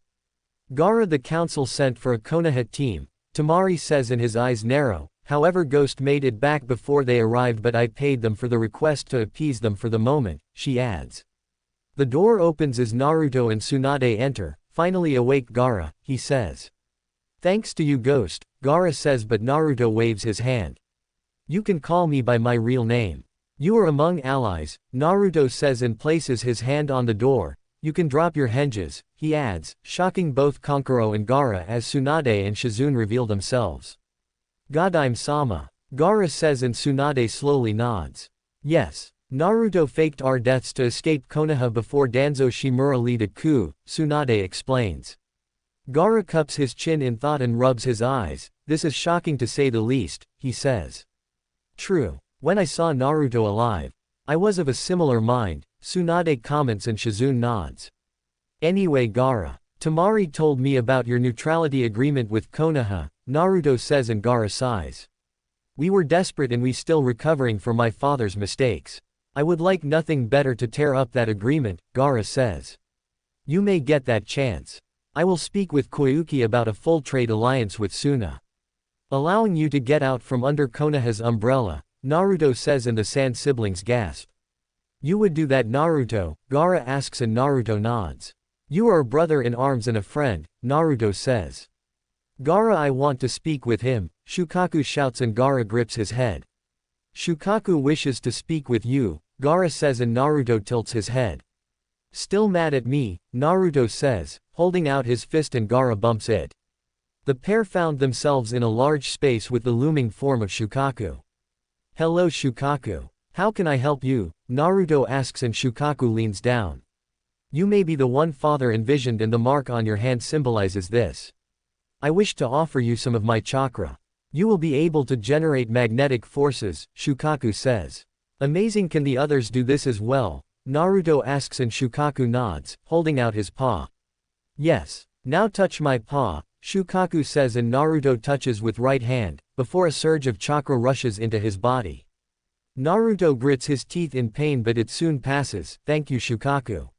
Gaara the council sent for a Konoha team, Temari says and his eyes narrow, however Ghost made it back before they arrived but I paid them for the request to appease them for the moment, she adds. The door opens as Naruto and Tsunade enter, finally awake Gaara, he says. Thanks to you Ghost, Gaara says but Naruto waves his hand. You can call me by my real name. You are among allies, Naruto says and places his hand on the door. You can drop your henges, he adds, shocking both Kankuro and Gaara as Tsunade and Shizune reveal themselves. Godime-sama, Gaara says and Tsunade slowly nods. Yes. Naruto faked our deaths to escape Konoha before Danzo Shimura lead a coup, Tsunade explains. Gaara cups his chin in thought and rubs his eyes. This is shocking to say the least, he says. True. When I saw Naruto alive, I was of a similar mind, Tsunade comments and Shizune nods. Anyway Gaara, Temari told me about your neutrality agreement with Konoha, Naruto says and Gaara sighs. We were desperate and we still recovering from my father's mistakes. I would like nothing better to tear up that agreement, Gaara says. You may get that chance. I will speak with Koyuki about a full trade alliance with Suna. Allowing you to get out from under Konoha's umbrella, Naruto says, and the Sand siblings gasp. You would do that, Naruto? Gaara asks, and Naruto nods. You are a brother in arms and a friend, Naruto says. Gaara, I want to speak with him, Shukaku shouts, and Gaara grips his head. Shukaku wishes to speak with you, Gaara says, and Naruto tilts his head. Still mad at me, Naruto says, holding out his fist, and Gaara bumps it. The pair found themselves in a large space with the looming form of Shukaku. Hello Shukaku. How can I help you? Naruto asks, and Shukaku leans down. You may be the one father envisioned, and the mark on your hand symbolizes this. I wish to offer you some of my chakra. You will be able to generate magnetic forces, Shukaku says. Amazing, can the others do this as well? Naruto asks, and Shukaku nods, holding out his paw. Yes. Now touch my paw, Shukaku says, and Naruto touches with right hand, before a surge of chakra rushes into his body. Naruto grits his teeth in pain, but it soon passes. Thank you, Shukaku.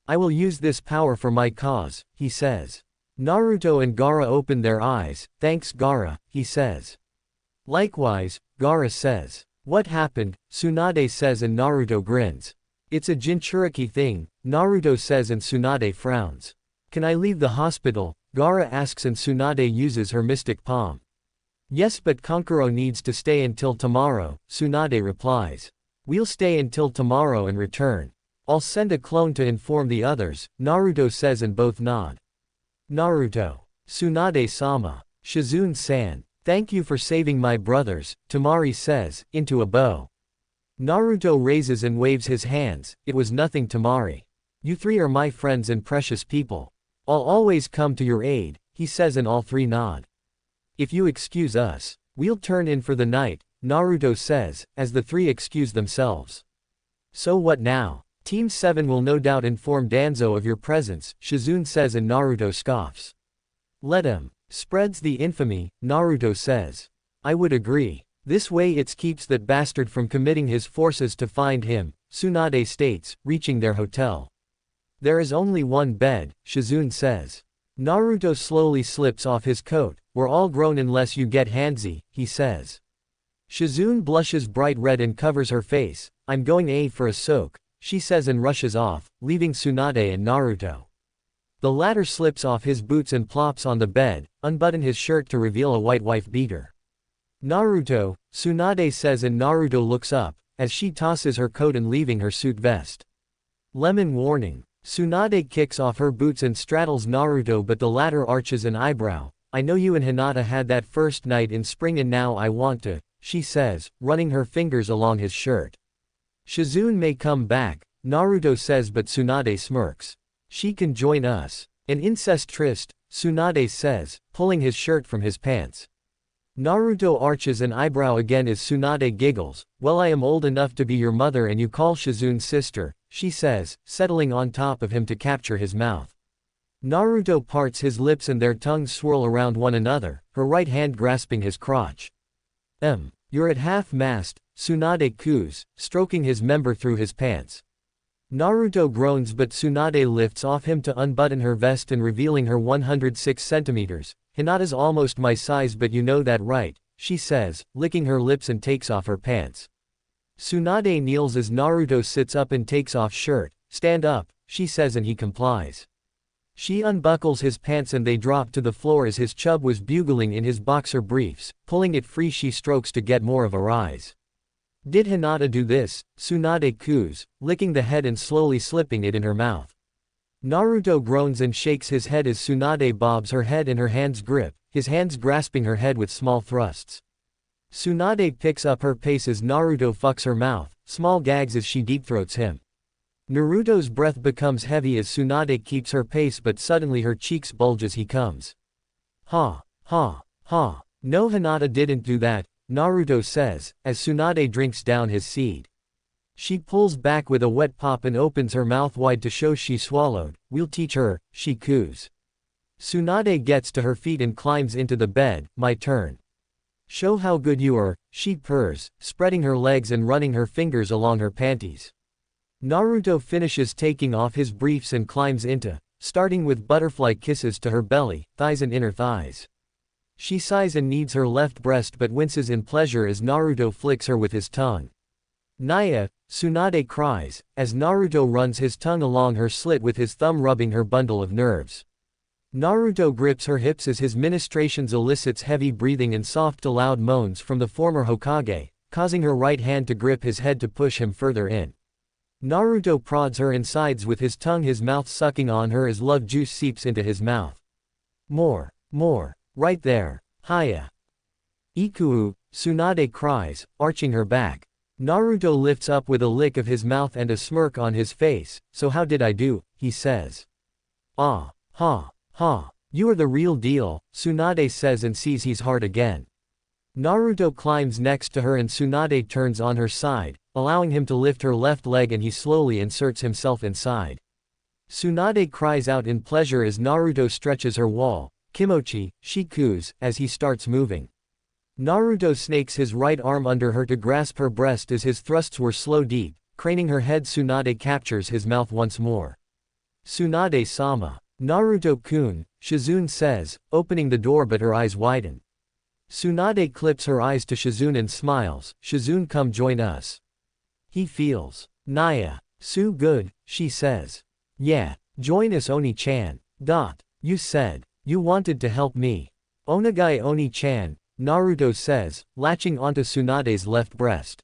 I will use this power for my cause, he says. Naruto and Gaara open their eyes. Thanks, Gaara, he says. Likewise, Gaara says. What happened? Tsunade says, and Naruto grins. It's a Jinchuriki thing, Naruto says, and Tsunade frowns. Can I leave the hospital? Gaara asks, and Tsunade uses her mystic palm. Yes, but Kankuro needs to stay until tomorrow, Tsunade replies. We'll stay until tomorrow and return. I'll send a clone to inform the others, Naruto says, and both nod. Naruto. Tsunade-sama. Shizune-san. Thank you for saving my brothers, Tamari says, into a bow. Naruto raises and waves his hands. It was nothing, Tamari. You three are my friends and precious people. I'll always come to your aid, he says, and all three nod. If you excuse us, we'll turn in for the night, Naruto says, as the three excuse themselves. So what now? Team 7 will no doubt inform Danzo of your presence, Shizune says, and Naruto scoffs. Let him. Spreads the infamy, Naruto says. I would agree. This way it keeps that bastard from committing his forces to find him, Tsunade states, reaching their hotel. There is only one bed, Shizune says. Naruto slowly slips off his coat. We're all grown unless you get handsy, he says. Shizune blushes bright red and covers her face. I'm going for a soak, she says, and rushes off, leaving Tsunade and Naruto. The latter slips off his boots and plops on the bed, unbutton his shirt to reveal a white wife beater. Naruto, Tsunade says, and Naruto looks up, as she tosses her coat and leaving her suit vest. Lemon warning. Tsunade kicks off her boots and straddles Naruto, but the latter arches an eyebrow. I know you and Hinata had that first night in spring, and now I want to, she says, running her fingers along his shirt. Shizune may come back, Naruto says, but Tsunade smirks. She can join us. An incest tryst, Tsunade says, pulling his shirt from his pants. Naruto arches an eyebrow again as Tsunade giggles. Well, I am old enough to be your mother and you call Shizune's sister, she says, settling on top of him to capture his mouth. Naruto parts his lips and their tongues swirl around one another, her right hand grasping his crotch. You're at half-mast, Tsunade coos, stroking his member through his pants. Naruto groans, but Tsunade lifts off him to unbutton her vest and revealing her 106 centimeters. Hinata's almost my size, but you know that, right? She says, licking her lips, and takes off her pants. Tsunade kneels as Naruto sits up and takes off shirt. Stand up, she says, and he complies. She unbuckles his pants and they drop to the floor as his chub was bugling in his boxer briefs. Pulling it free, she strokes to get more of a rise. Did Hinata do this? Tsunade coos, licking the head and slowly slipping it in her mouth. Naruto groans and shakes his head as Tsunade bobs her head in her hand's grip, his hands grasping her head with small thrusts. Tsunade picks up her pace as Naruto fucks her mouth, small gags as she deep-throats him. Naruto's breath becomes heavy as Tsunade keeps her pace, but suddenly her cheeks bulge as he comes. Ha, ha, ha. No, Hinata didn't do that, Naruto says, as Tsunade drinks down his seed. She pulls back with a wet pop and opens her mouth wide to show she swallowed. We'll teach her, she coos. Tsunade gets to her feet and climbs into the bed. My turn. Show how good you are, she purrs, spreading her legs and running her fingers along her panties. Naruto finishes taking off his briefs and climbs into, starting with butterfly kisses to her belly, thighs and inner thighs. She sighs and kneads her left breast but winces in pleasure as Naruto flicks her with his tongue. Naya, Tsunade cries, as Naruto runs his tongue along her slit with his thumb rubbing her bundle of nerves. Naruto grips her hips as his ministrations elicits heavy breathing and soft loud moans from the former Hokage, causing her right hand to grip his head to push him further in. Naruto prods her insides with his tongue, his mouth sucking on her as love juice seeps into his mouth. More. Right there. Hiya. Ikuu, Tsunade cries, arching her back. Naruto lifts up with a lick of his mouth and a smirk on his face. So how did I do? He says. Ah, ha, you are the real deal, Tsunade says and sees he's hard again. Naruto climbs next to her and Tsunade turns on her side, allowing him to lift her left leg and he slowly inserts himself inside. Tsunade cries out in pleasure as Naruto stretches her wall, Kimochi, she coos, as he starts moving. Naruto snakes his right arm under her to grasp her breast as his thrusts were slow deep, craning her head. Tsunade captures his mouth once more. Tsunade-sama. Naruto-kun, Shizune says, opening the door but her eyes widen. Tsunade clips her eyes to Shizune and smiles. Shizune, come join us. He feels. Naya. So good, she says. Yeah, join us Oni-chan. You said. You wanted to help me. Onagai Oni-chan, Naruto says, latching onto Tsunade's left breast.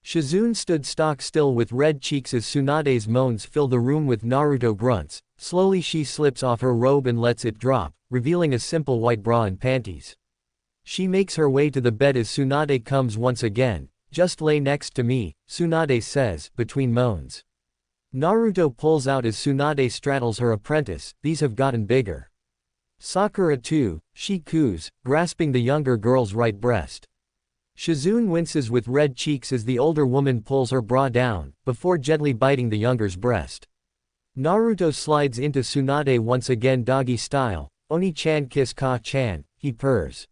Shizune stood stock still with red cheeks as Tsunade's moans fill the room with Naruto grunts. Slowly she slips off her robe and lets it drop, revealing a simple white bra and panties. She makes her way to the bed as Tsunade comes once again. Just lay next to me, Tsunade says, between moans. Naruto pulls out as Tsunade straddles her apprentice. These have gotten bigger. Sakura too, she coos, grasping the younger girl's right breast. Shizune winces with red cheeks as the older woman pulls her bra down, before gently biting the younger's breast. Naruto slides into Tsunade once again doggy style. Oni-chan kiss ka-chan, he purrs.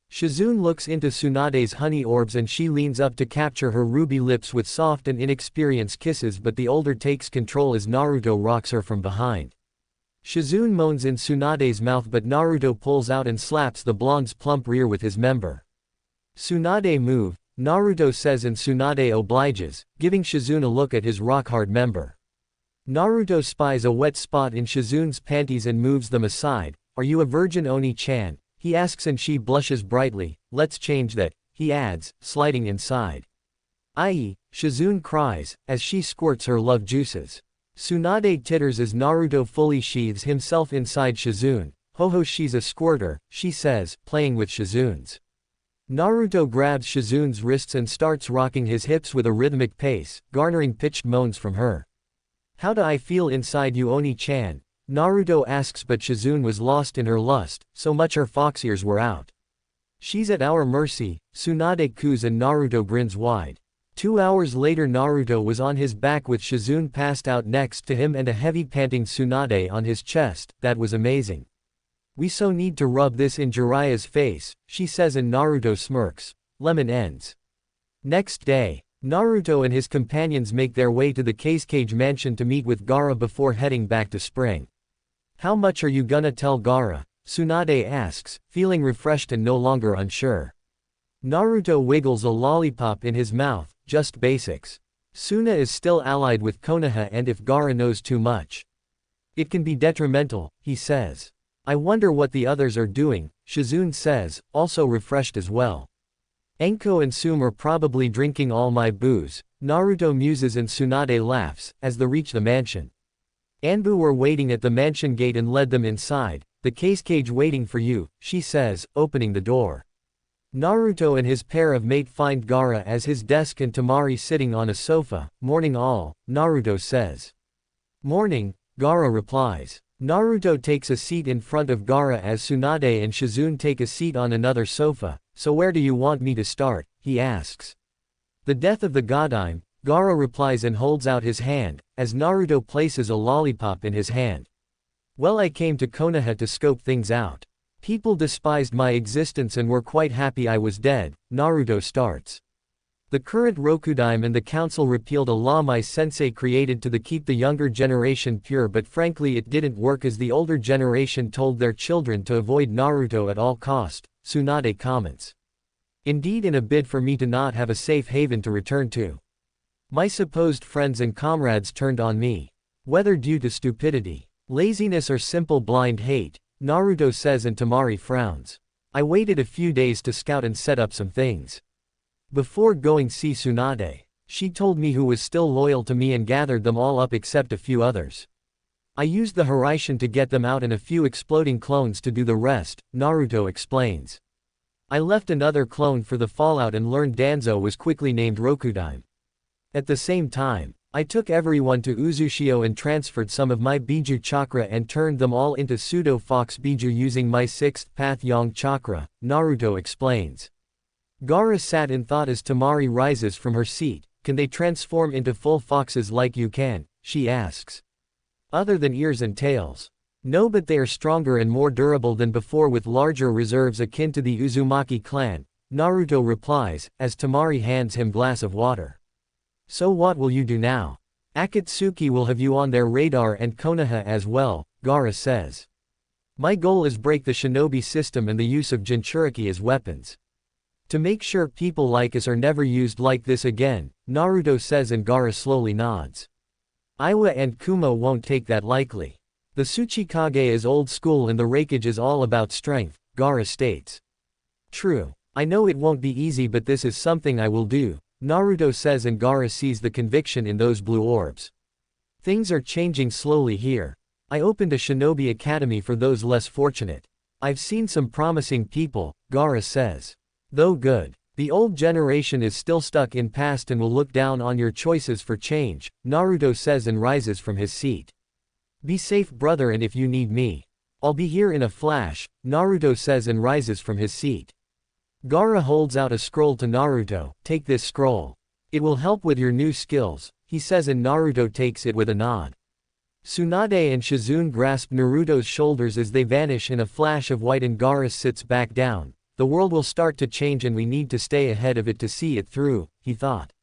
Shizune looks into Tsunade's honey orbs and she leans up to capture her ruby lips with soft and inexperienced kisses, but the older takes control as Naruto rocks her from behind. Shizune moans in Tsunade's mouth but Naruto pulls out and slaps the blonde's plump rear with his member. Tsunade move, Naruto says and Tsunade obliges, giving Shizune a look at his rock-hard member. Naruto spies a wet spot in Shizune's panties and moves them aside. Are you a virgin Oni-chan? He asks and she blushes brightly. Let's change that, he adds, sliding inside. Aye, Shizune cries, as she squirts her love juices. Tsunade titters as Naruto fully sheathes himself inside Shizune. Ho, she's a squirter, she says, playing with Shizune's. Naruto grabs Shizune's wrists and starts rocking his hips with a rhythmic pace, garnering pitched moans from her. How do I feel inside you Oni-chan? Naruto asks but Shizune was lost in her lust, so much her fox ears were out. She's at our mercy, Tsunade coos and Naruto grins wide. 2 hours later Naruto was on his back with Shizune passed out next to him and a heavy panting Tsunade on his chest. That was amazing. We so need to rub this in Jiraiya's face, she says and Naruto smirks. Lemon ends. Next day, Naruto and his companions make their way to the Cage mansion to meet with Gaara before heading back to Spring. How much are you gonna tell Gaara? Tsunade asks, feeling refreshed and no longer unsure. Naruto wiggles a lollipop in his mouth. Just basics. Suna is still allied with Konoha and if Gaara knows too much, it can be detrimental, he says. I wonder what the others are doing, Shizune says, also refreshed as well. Anko and Sum are probably drinking all my booze, Naruto muses and Tsunade laughs, as they reach the mansion. Anbu were waiting at the mansion gate and led them inside. The cage waiting for you, she says, opening the door. Naruto and his pair of mate find Gaara as his desk and Temari sitting on a sofa. Morning all, Naruto says. Morning, Gaara replies. Naruto takes a seat in front of Gaara as Tsunade and Shizune take a seat on another sofa. So where do you want me to start? He asks. The death of the Godime, Gaara replies and holds out his hand, as Naruto places a lollipop in his hand. Well, I came to Konoha to scope things out. People despised my existence and were quite happy I was dead, Naruto starts. The current Rokudaime and the council repealed a law my sensei created to keep the younger generation pure, but frankly it didn't work as the older generation told their children to avoid Naruto at all cost, Tsunade comments. Indeed, in a bid for me to not have a safe haven to return to. My supposed friends and comrades turned on me. Whether due to stupidity, laziness or simple blind hate, Naruto says, and Temari frowns. I waited a few days to scout and set up some things. Before going see Tsunade, she told me who was still loyal to me and gathered them all up except a few others. I used the Haraishin to get them out and a few exploding clones to do the rest, Naruto explains. I left another clone for the fallout and learned Danzo was quickly named Rokudaime. At the same time, I took everyone to Uzushio and transferred some of my Biju chakra and turned them all into pseudo-fox Biju using my 6th path Yang chakra, Naruto explains. Gaara sat in thought as Temari rises from her seat. Can they transform into full foxes like you can? She asks. Other than ears and tails. No, but they are stronger and more durable than before with larger reserves akin to the Uzumaki clan, Naruto replies, as Temari hands him glass of water. So what will you do now? Akatsuki will have you on their radar and Konoha as well, Gaara says. My goal is break the shinobi system and the use of Jinchuriki as weapons. To make sure people like us are never used like this again, Naruto says, and Gaara slowly nods. Iwa and Kumo won't take that lightly. The Tsuchikage is old school and the Raikage is all about strength, Gaara states. True. I know it won't be easy, but this is something I will do, Naruto says, and Gaara sees the conviction in those blue orbs. Things are changing slowly here. I opened a shinobi academy for those less fortunate. I've seen some promising people, Gaara says. Though good. The old generation is still stuck in past and will look down on your choices for change, Naruto says and rises from his seat. Be safe, brother, and if you need me, I'll be here in a flash, Naruto says and rises from his seat. Gaara holds out a scroll to Naruto. Take this scroll. It will help with your new skills, he says, and Naruto takes it with a nod. Tsunade and Shizune grasp Naruto's shoulders as they vanish in a flash of white and Gaara sits back down. The world will start to change and we need to stay ahead of it to see it through, he thought.